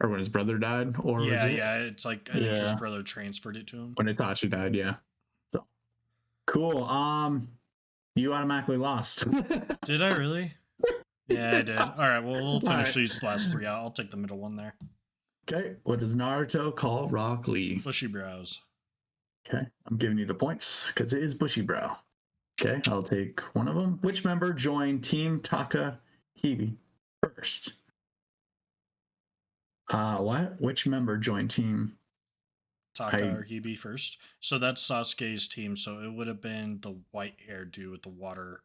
Or when his brother died? Or was Yeah, it? yeah. It's like I think his Yeah. brother transferred it to him. When Itachi died, yeah. So cool. You automatically lost. Did I really? Yeah, I did. All right, well, we'll finish right. these last 3 out. I'll take the middle one there. Okay. What does Naruto call Rock Lee? Bushy brows. Okay. I'm giving you the points because it is Bushy Brow. Okay. I'll take one of them. Which member joined Team Takahebe first? What? Which member joined Team? Taka or Hebe first. So that's Sasuke's team. So it would have been the white hair dude with the water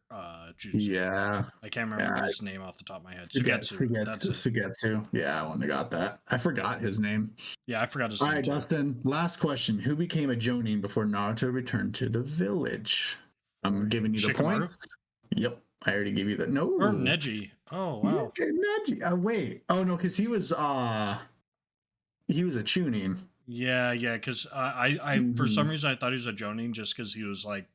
jutsu. Yeah. I can't remember his name off the top of my head. Sugetsu. That's it. Sugetsu. Yeah, I wouldn't have got that. I forgot his name. Yeah, I forgot his All name right, too. Dustin. Last question. Who became a Jonin before Naruto returned to the village? I'm giving you the Shikamaru? points. Yep. I already gave you the no. Or Neji. Oh wow. Yeah, Neji. Wait. Oh no, because he was a Chunin. Yeah, because I for some reason I thought he was a Jonin just because he was like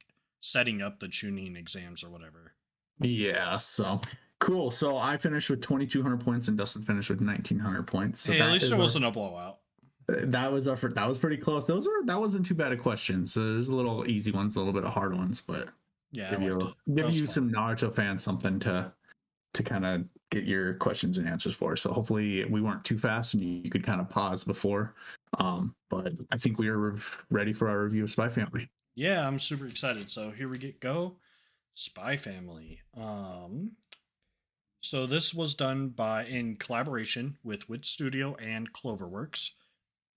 setting up the Chunin exams or whatever. Yeah, so cool. So I finished with 2,200 points, and Dustin finished with 1,900 points. So hey, at least it wasn't a blowout. That was that was pretty close. That wasn't too bad of questions. So there's a little easy ones, a little bit of hard ones, but Yeah, give you fun. some Naruto fans something to kind of get your questions and answers for. So hopefully we weren't too fast and you could kind of pause before. But I think we are ready for our review of Spy Family. Yeah, I'm super excited. So here we go. Spy Family. So this was done in collaboration with Wit Studio and Cloverworks.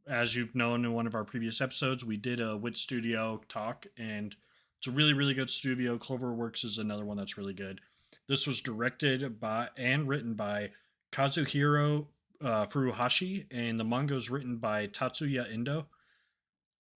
As you've known in one of our previous episodes, we did a Wit Studio talk, and it's a really, really good studio. Cloverworks is another one that's really good. This was directed by and written by Kazuhiro Furuhashi, and the manga is written by Tatsuya Endo.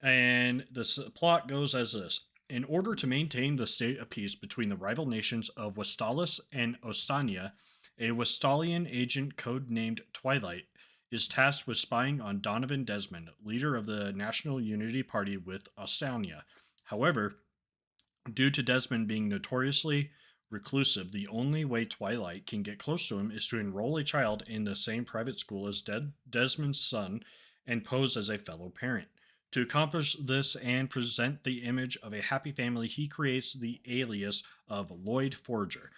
And the plot goes as this. In order to maintain the state of peace between the rival nations of Westalis and Ostania, A Westalian agent codenamed Twilight is tasked with spying on Donovan Desmond, leader of the National Unity Party with Ostania. However, due to Desmond being notoriously reclusive, the only way Twilight can get close to him is to enroll a child in the same private school as Desmond's son and pose as a fellow parent. To accomplish this and present the image of a happy family, he creates the alias of Lloyd Forger,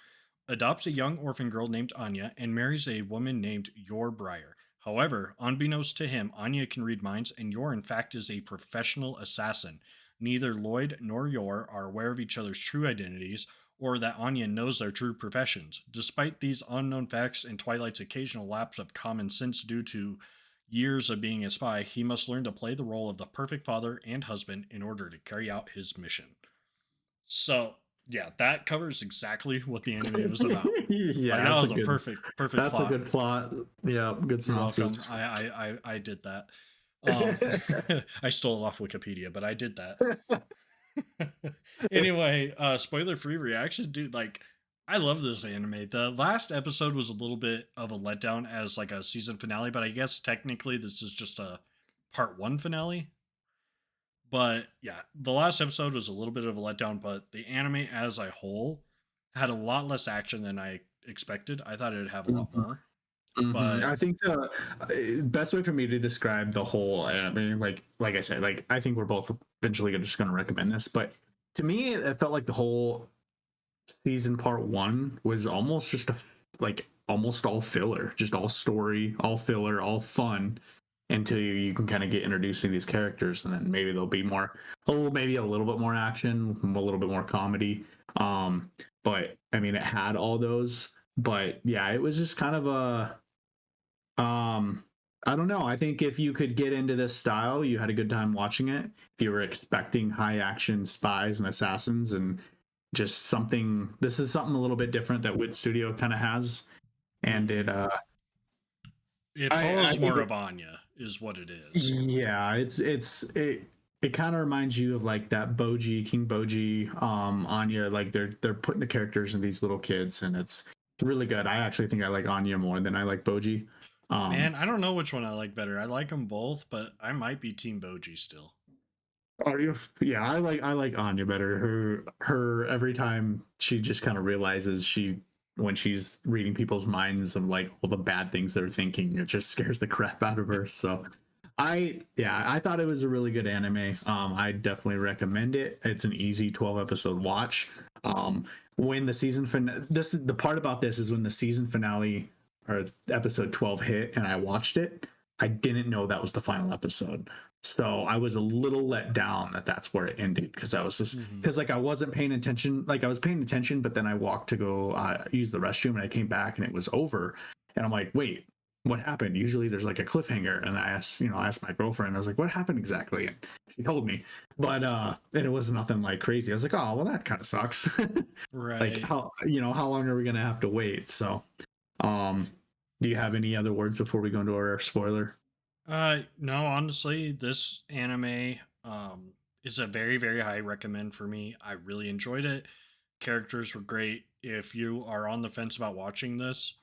adopts a young orphan girl named Anya, and marries a woman named Yor Breyer. However, unbeknownst to him, Anya can read minds, and Yor, in fact, is a professional assassin. Neither Lloyd nor Yor are aware of each other's true identities or that Anya knows their true professions. Despite these unknown facts and Twilight's occasional lapse of common sense due to years of being a spy, he must learn to play the role of the perfect father and husband in order to carry out his mission. So, yeah, that covers exactly what the anime was about. Yeah, Like, that was a perfect that's plot. a good plot. Yeah, good You're synopsis. welcome. I did that. I stole it off Wikipedia, but I did that. Anyway, spoiler free reaction, dude. Like, I love this anime. The last episode was a little bit of a letdown as like a season finale, but I guess technically this is just a part one finale. But yeah, the last episode was a little bit of a letdown, but the anime as a whole had a lot less action than I expected. I thought it would have a lot more. But I think the best way for me to describe the whole anime, like I said, like I think we're both eventually just going to recommend this, but to me, it felt like the whole season part one was almost just like almost all filler, just all story, all filler, all fun until you can kind of get introduced to these characters, and then maybe there'll be more, maybe a little bit more action, a little bit more comedy. But I mean, it had all those, but yeah, it was just kind of a I don't know. I think if you could get into this style, you had a good time watching it. If you were expecting high action spies and assassins and just something, this is something a little bit different that Wit Studio kind of has, and it follows more of Anya, is what it is. Yeah, it kind of reminds you of like that King Boji, Anya. Like they're putting the characters in these little kids, and it's really good. I actually think I like Anya more than I like Boji. Man, I don't know which one I like better. I like them both, but I might be Team Boji still. Are you? Yeah, I like Anya better. Her every time she just kind of realizes when she's reading people's minds of like all the bad things they're thinking, it just scares the crap out of her. So I thought it was a really good anime. I definitely recommend it. It's an easy 12 episode watch. When the season the part about this is when the season finale or episode 12 hit and I watched it, I didn't know that was the final episode. So I was a little let down that that's where it ended, because I was just because like I wasn't paying attention. Like I was paying attention, but then I walked to go use the restroom and I came back and it was over. And I'm like, wait, what happened? Usually there's like a cliffhanger. And I asked my girlfriend, I was like, what happened exactly? And she told me, but and it was nothing like crazy. I was like, oh, well, that kind of sucks. Right. Like how long are we going to have to wait? So, do you have any other words before we go into our spoiler? No, honestly, this anime is a very, very high recommend for me. I really enjoyed it. Characters were great. If you are on the fence about watching this,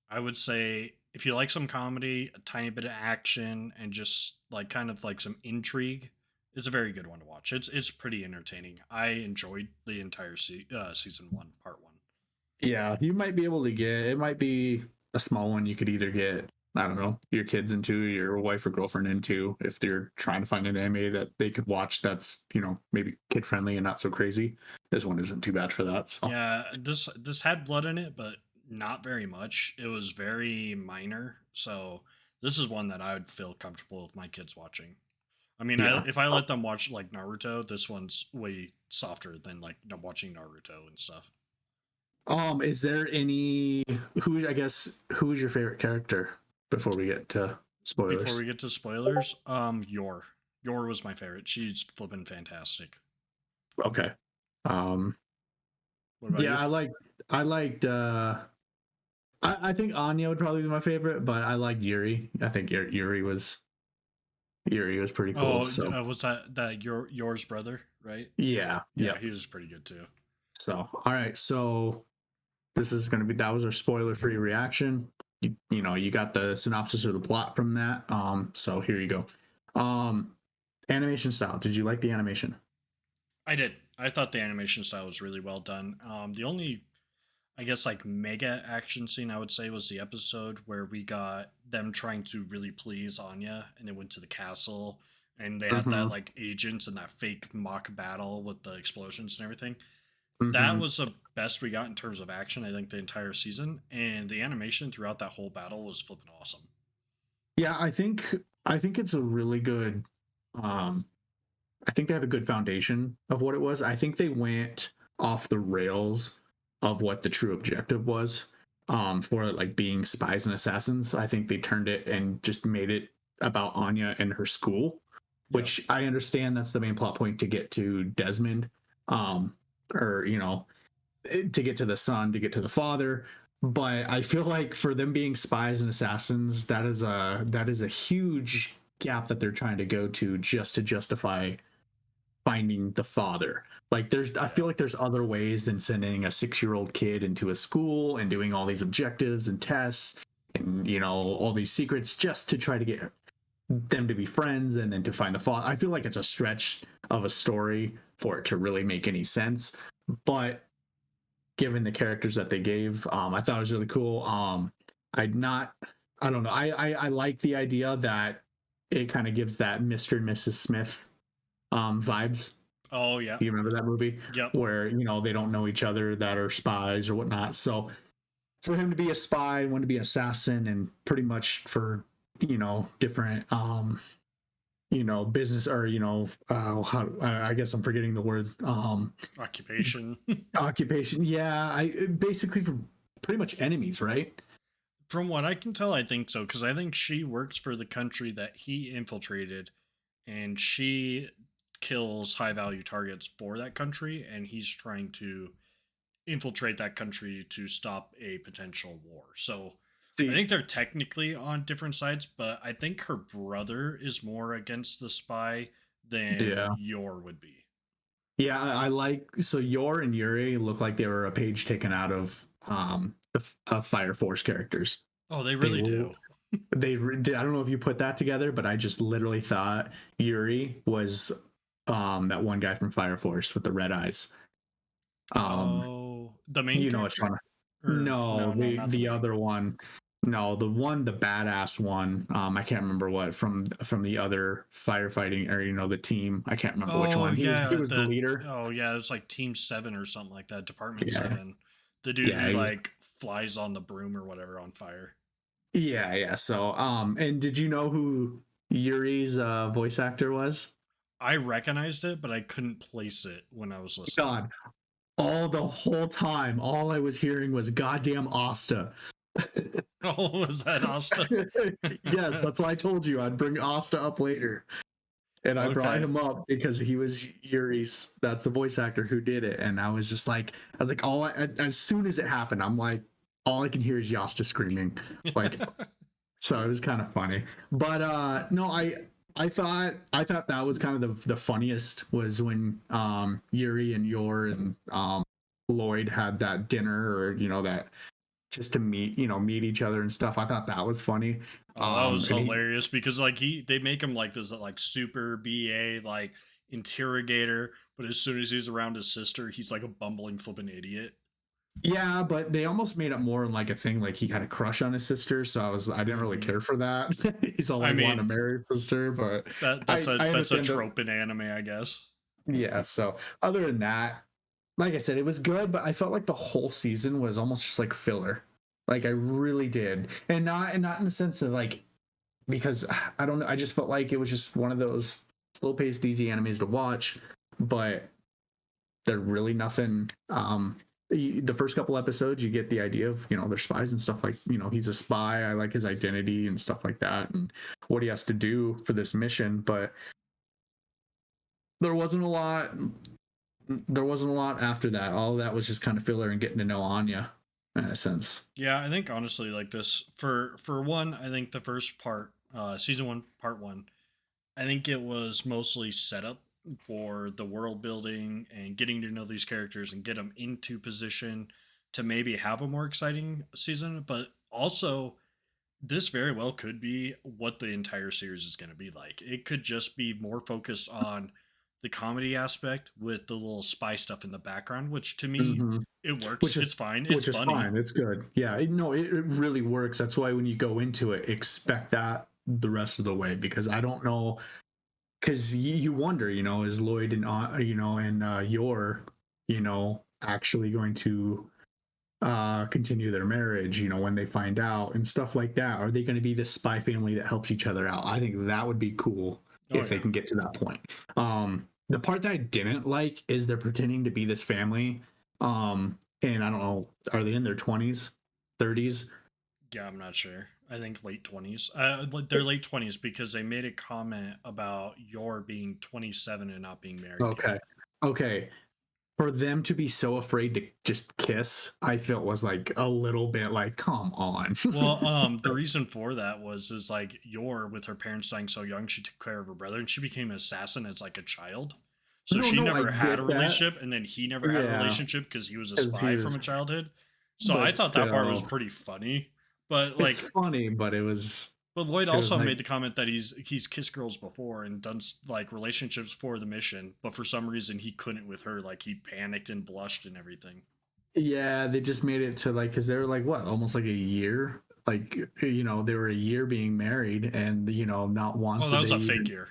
I would say if you like some comedy, a tiny bit of action, and just like kind of like some intrigue, it's a very good one to watch. It's pretty entertaining. I enjoyed the entire season one, part one. Yeah, you might be able to get, it might be a small one you could either get, I don't know, your kids into, your wife or girlfriend into, if they're trying to find an anime that they could watch that's, maybe kid friendly and not so crazy. This one isn't too bad for that. So. Yeah, this had blood in it, but not very much. It was very minor. So this is one that I would feel comfortable with my kids watching. I mean, Yeah. if I let them watch like Naruto, this one's way softer than like watching Naruto and stuff. Is there who's your favorite character before we get to spoilers? Before we get to spoilers, Yor was my favorite. She's flipping fantastic. Okay. What about you? I liked I think Anya would probably be my favorite, but I liked Yuri. I think Yuri was pretty cool. Oh, so. was that Yor's brother, right? Yeah. Yeah, he was pretty good too. So, all right. So this is going to be, that was our spoiler free reaction. You got the synopsis or the plot from that. So here you go. Animation style. Did you like the animation? I did. I thought the animation style was really well done. The only, I guess, like mega action scene I would say was the episode where we got them trying to really please Anya, and they went to the castle, and they had Mm-hmm. that like agents and that fake mock battle with the explosions and everything. That Mm-hmm. was the best we got in terms of action. I think the entire season, and the animation throughout that whole battle was flipping awesome. Yeah, I think it's a really good. Um, I think they have a good foundation of what it was. I think they went off the rails of what the true objective was. For like being spies and assassins. I think they turned it and just made it about Anya and her school, Yep. which I understand that's the main plot point to get to Desmond, um, or to get to the son, to get to the father. But I feel like for them being spies and assassins, that is a huge gap that they're trying to go to just to justify finding the father. Like I Yeah. feel like there's other ways than sending a 6-year-old kid into a school and doing all these objectives and tests and all these secrets just to try to get them to be friends and then to find the father. I feel like it's a stretch of a story for it to really make any sense. But given the characters that they gave, I thought it was really cool. I'd not, I don't know. I like the idea that it kind of gives that Mr. and Mrs. Smith vibes. Oh yeah. You remember that movie Yep. where they don't know each other that are spies or whatnot. So for him to be a spy, one to be an assassin, and pretty much for different business or how I guess I'm forgetting the word Occupation. occupation. Yeah, I basically for pretty much enemies, right? From what I can tell, I think so, because I think she works for the country that he infiltrated, and she kills high value targets for that country, and he's trying to infiltrate that country to stop a potential war. So I See, think they're technically on different sides, but I think her brother is more against the spy than yeah, Yor would be. yeah. I like so Yor and Yuri look like they were a page taken out of the Fire Force characters. Oh, they They really were do. I don't know if you put that together, but I just literally thought Yuri was that one guy from Fire Force with the red eyes. Um, Oh, the main you know which character? one? Or No, no, no, the not the the main. other one. No, the badass one. I can't remember what from the other firefighting or the team. I can't remember which Oh one. He yeah, was the the leader. oh yeah, it was like Team Seven or something like that. Department Yeah, Seven, the dude yeah, who like flies on the broom or whatever on fire. yeah. So, and did you know who Yuri's voice actor was? I recognized it, but I couldn't place it when I was listening. God, all the whole time, all I was hearing was goddamn Asta. Oh, was that Asta? Yes, that's why I told you I'd bring Asta up later. And I brought Okay. him up because he was Yuri's. That's the voice actor who did it. And I was like, as soon as it happened, I'm like, all I can hear is Yasta screaming. Like, so it was kind of funny. But no, I thought that was kind of the funniest was when Yuri and Yor and Lloyd had that dinner or that just to meet each other and stuff. I thought that was funny. Oh, that was And hilarious because like they make him like this like super BA like interrogator, but as soon as he's around his sister, he's like a bumbling flipping idiot. yeah, but they almost made it more like a thing like he had a crush on his sister, so I didn't really Hmm. care for that. He's all I like wanting mean, to marry his sister, but I that's a understand that. trope in anime, I guess. Yeah, so other than that, like I said, it was good, but I felt like the whole season was almost just like filler. Like I really did. And not in the sense of like because I don't know, I just felt like it was just one of those slow-paced easy animes to watch, but they're really nothing. The first couple episodes, you get the idea of they're spies and stuff like he's a spy. I like his identity and stuff like that, and what he has to do for this mission. But there wasn't a lot. There wasn't a lot after that. All of that was just kind of filler and getting to know Anya, in a sense. Yeah, I think honestly, like this for one, I think the first part, season one, part one, I think it was mostly set up for the world building and getting to know these characters and get them into position to maybe have a more exciting season, but also this very well could be what the entire series is going to be like. It could just be more focused on the comedy aspect with the little spy stuff in the background, which to me Hmm. it works. Which is It's fine. It's which is funny. fine. It's good. Yeah, no, it really works. That's why when you go into it, expect that the rest of the way, because I don't know, because you wonder, is Lloyd and and Yor, actually going to continue their marriage, when they find out and stuff like that. Are they going to be this spy family that helps each other out? I think that would be cool Oh if they yeah. can get to that point. The part that I didn't like is they're pretending to be this family. And I don't know, are they in their 20s, 30s? Yeah, I'm not sure. I think late 20s. They're late 20s because they made a comment about your being 27 and not being married yet. Okay. Okay. For them to be so afraid to just kiss, I felt was like a little bit like, come on. Well, the reason for that was is like your with her parents dying so young, she took care of her brother and she became an assassin as like a child. So No, she no, I never had a get that. relationship, and then he never had a Yeah, relationship because he was a because he spy from was, a childhood. So I but thought that part was still, pretty funny. But it's like, funny, but it was, but Lloyd it was also like, made the comment that he's kissed girls before and done like relationships for the mission, but for some reason he couldn't with her. Like he panicked and blushed and everything. yeah, they just made it to like, because they were like, what, almost like a year? Like, they were a year being married, and, not Oh, once that did was they a fake even, year.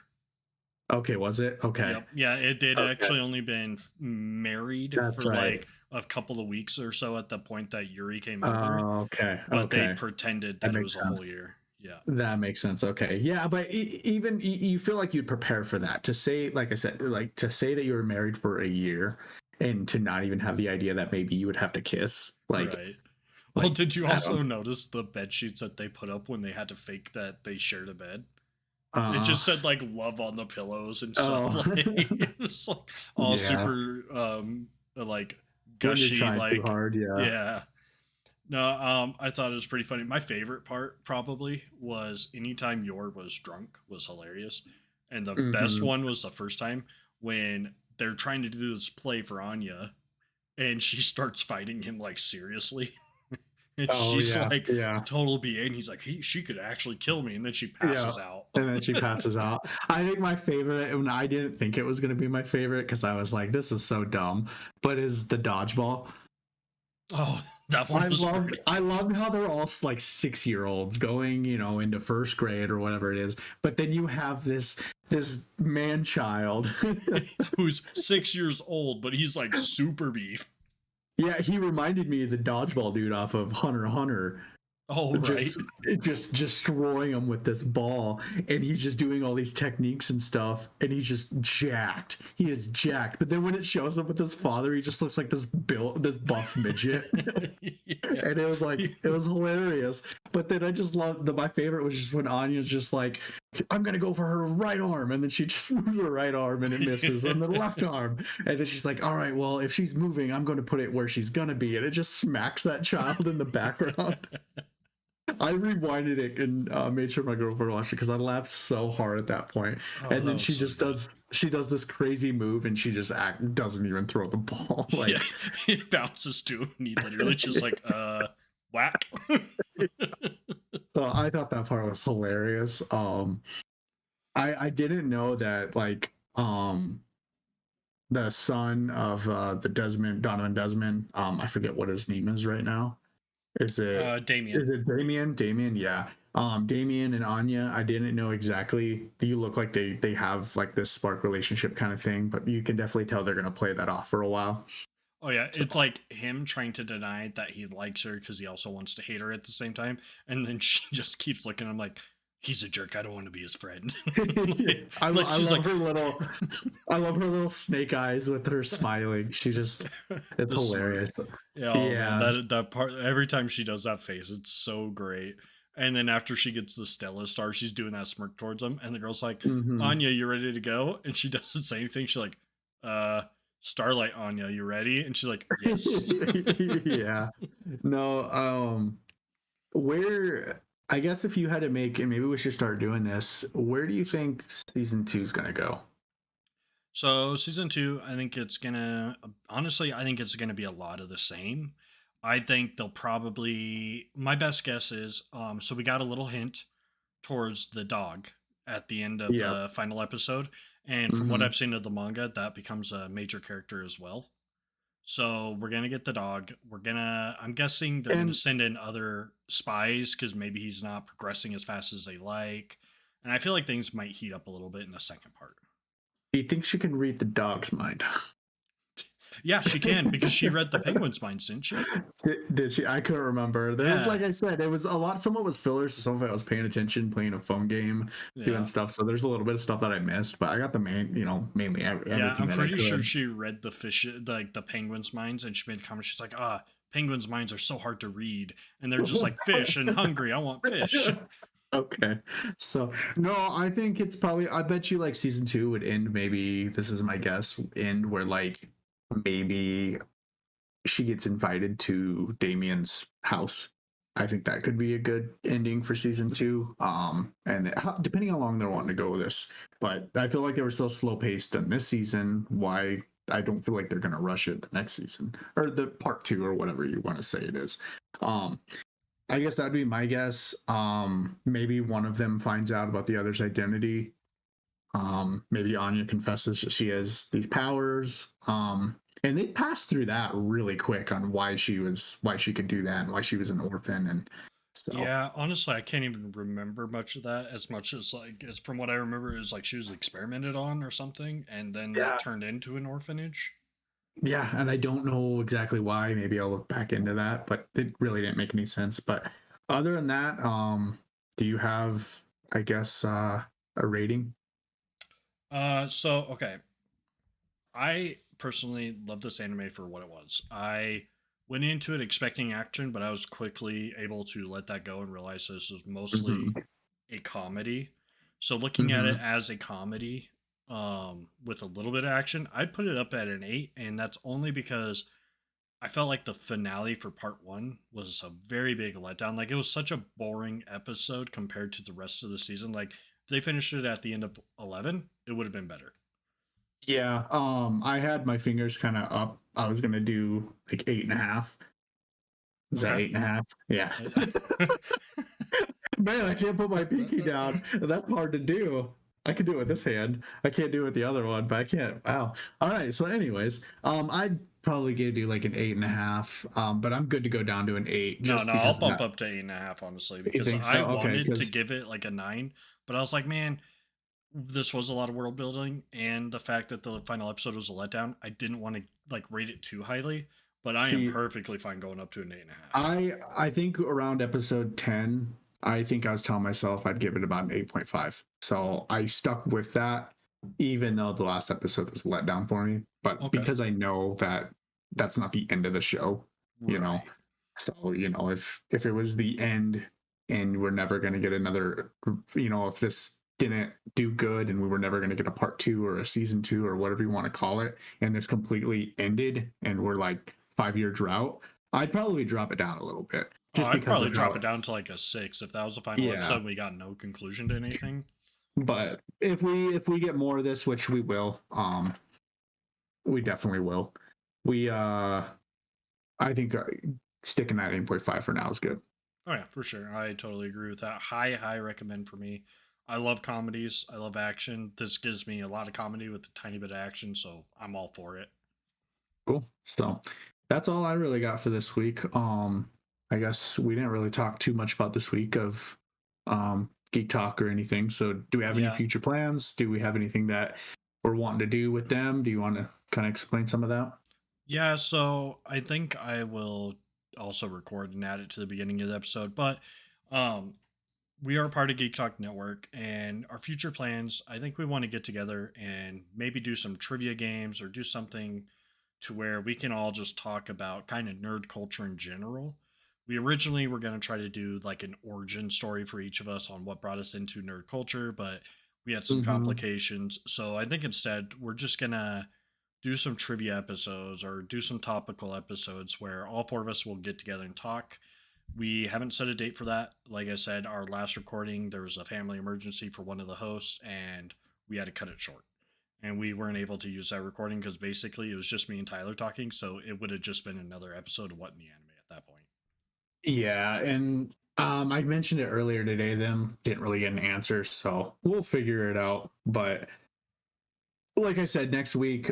okay, was it? Okay. Yep. Yeah, it did Okay. actually only been married That's for right. like a couple of weeks or so at the point that Yuri came over, Okay. but they Okay. pretended That that it was makes a whole sense. year. Yeah. That makes sense. Okay. Yeah, but even you feel like you'd prepare for that. To say, like I said, like to say that you were married for a year and to not even have the idea that maybe you would have to kiss, Right. Well, like did you I don't. also notice the bed sheets that they put up when they had to fake that they shared a bed? It Uh, just said like love on the pillows and stuff. oh, Like it was like all yeah. super like When you're gushy, trying too like hard, yeah. yeah. No, I thought it was pretty funny. My favorite part probably was anytime Yor was drunk was hilarious. And the best Hmm. one was the first time when they're trying to do this play for Anya and she starts fighting him like seriously. And Oh she's yeah, like yeah. total BA and he's like, she could actually kill me. And then she Yeah. passes out. And then she passes out. I think my favorite, and I didn't think it was going to be my favorite because I was like, this is so dumb, but is the dodgeball. Oh, that one I was loved pretty I loved how they're all like 6 year olds going, into first grade or whatever it is. But then you have this man child. who's 6 years old, but he's like super beef. Yeah, he reminded me of the dodgeball dude off of Hunter x Hunter, Oh, right. just destroying him with this ball, and he's just doing all these techniques and stuff, and he's just jacked. He is jacked. But then when it shows up with his father, he just looks like this buff midget. Yeah. And it was like it was hilarious. But then I just loved my favorite was just when Anya's just like, I'm gonna go for her right arm, and then she just moves her right arm and it misses on the left arm. And then she's like, all right, well, if she's moving, I'm gonna put it where she's gonna be, and it just smacks that child in the background. I rewinded it and made sure my girlfriend watched it because I laughed so hard at that point. Oh, And that then was she so just good. does this crazy move and she just doesn't even throw the ball. Yeah, Like, it bounces too, and he literally just like whack. so I thought that part was hilarious. I didn't know that like the son of the Donovan Desmond, I forget what his name is right now. Is it Damien. is it Damien? Damien, yeah. Damien and Anya, I didn't know exactly. You look like they have like this spark relationship kind of thing, but you can definitely tell they're gonna play that off for a while. Oh yeah, So it's like him trying to deny that he likes her because he also wants to hate her at the same time, and then she just keeps looking at him like he's a jerk. I don't want to be his friend. like I she's love like her little I love her little snake eyes with her smiling. She just it's the smirk. hilarious. Yeah, oh man, Yeah. that part every time she does that face, it's so great. And then after she gets the Stella star, she's doing that smirk towards him, and the girl's like, Hmm. "Anya, you ready to go?" And she doesn't say anything. She's like, "Uh, Starlight, Anya, you ready?" And she's like, "Yes." Yeah. No, where I guess if you had to make, and maybe we should start doing this, where do you think season two is gonna go? So season two, I think it's gonna honestly, I think it's gonna be a lot of the same. I think they'll probably. My best guess is, so we got a little hint towards the dog at the end of Yep. the final episode, and from what Hmm. I've seen of the manga, that becomes a major character as well. So we're gonna get the dog. I'm guessing they're gonna And send in other spies because maybe he's not progressing as fast as they like. And I feel like things might heat up a little bit in the second part. he thinks she can read the dog's mind. Yeah, she can because she read the penguin's minds, didn't she? Did she? I couldn't remember. There was, Yeah, like I said, it was a lot. Some of it was fillers. Some of it I was paying attention, playing a phone game, doing yeah, stuff. So there's a little bit of stuff that I missed, but I got the main, mainly yeah. everything I'm that I pretty sure could. she read the fish, like the penguin's minds, and she made the comment. She's like, "Ah, penguins' minds are so hard to read, and they're just like fish and hungry. I want fish." Okay. So no, I think it's probably, I bet you like season two would end, maybe this is my guess, end where like maybe she gets invited to Damien's house. I think that could be a good ending for season two. And depending how long they're wanting to go with this, but I feel like they were so slow paced in this season. Why I don't feel like they're gonna rush it the next season or the part two or whatever you want to say it is. Um, I guess that'd be my guess. Maybe one of them finds out about the other's identity. Maybe Anya confesses that she has these powers. And they passed through that really quick on why she could do that and why she was an orphan. And so, Yeah, honestly, I can't even remember much of that as much as like as from what I remember is like she was experimented on or something, and then that yeah, turned into an orphanage. yeah. And I don't know exactly why. Maybe I'll look back into that, but it really didn't make any sense. But other than that, do you have, I guess, a rating? So okay, I personally love this anime for what it was. I went into it expecting action, but I was quickly able to let that go and realize this was mostly Mm-hmm. a comedy. So looking at it Mm-hmm. as a comedy, with a little bit of action, I'd put it up at an 8, and that's only because I felt like the finale for part 1 was a very big letdown. Like it was such a boring episode compared to the rest of the season. Like if they finished it at the end of 11, it would have been better. Yeah. I had my fingers kind of up. I was gonna do like 8.5. Is that Okay. 8.5? Yeah. Man, I can't put my pinky down. That's hard to do. I can do it with this hand. I can't do it with the other one, but I can't. Wow. All right. So, anyways, I'd probably give you like an 8.5. But I'm good to go down to an 8 No, just no, I'll because of bump that. up to 8.5, honestly, You because think I so? Okay. wanted to Because give it like a 9, but I was like, man, this was a lot of world building, and the fact that the final episode was a letdown, I didn't want to like rate it too highly, but I am see, perfectly fine going up to an 8.5. I think around episode 10, I think I was telling myself I'd give it about an 8.5. So I stuck with that, even though the last episode was a letdown for me. But Okay. because I know that that's not the end of the show, you know. Right. So, if it was the end and we're never gonna get another, if this didn't do good and we were never gonna get a part two or a season two or whatever you want to call it, and this completely ended and we're like 5 year drought, I'd probably drop it down a little bit Oh, just I'd because probably of how drop it it. down to like a 6 if that was the final episode Yeah, and we got no conclusion to anything. but if we get more of this, which we will, we definitely will. We I think sticking at 8.5 for now is good. Oh yeah, for sure. I totally agree with that. High recommend for me. I love comedies. I love action. This gives me a lot of comedy with a tiny bit of action, so I'm all for it. Cool. So that's all I really got for this week. I guess we didn't really talk too much about this week of Geek Talk or anything. So do we have any Yeah. future plans? Do we have anything that we're wanting to do with them? Do you want to kind of explain some of that? Yeah, so I think I will also record and add it to the beginning of the episode, but um we are part of Geek Talk Network, and our future plans, I think we want to get together and maybe do some trivia games or do something to where we can all just talk about kind of nerd culture in general. We originally were going to try to do like an origin story for each of us on what brought us into nerd culture, but we had some Mm-hmm. complications. So I think instead we're just going to do some trivia episodes or do some topical episodes where all four of us will get together and talk. We haven't set a date for that. Like I said, our last recording, there was a family emergency for one of the hosts, and we had to cut it short. And we weren't able to use that recording because basically it was just me and Tyler talking. So it would have just been another episode of What in the Anime at that point. Yeah, and I mentioned it earlier today. Them didn't really get an answer, so we'll figure it out. But like I said, next week,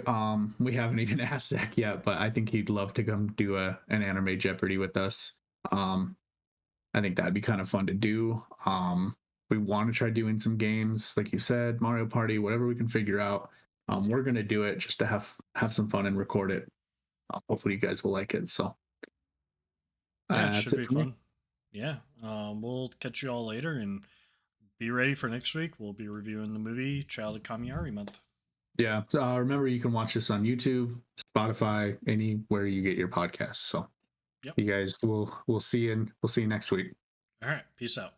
we haven't even asked Zach yet, but I think he'd love to come do an anime Jeopardy with us. I think that'd be kind of fun to do. We want to try doing some games, like you said, Mario Party, whatever we can figure out. We're gonna do it just to have some fun and record it. Hopefully, you guys will like it. So Yeah, it that's should it be for me. fun. Yeah, we'll catch you all later and be ready for next week. We'll be reviewing the movie Child of Kamiari Month. Yeah. So, remember, you can watch this on YouTube, Spotify, anywhere you get your podcasts. So Yep. you guys, we'll see you next week. All right. Peace out.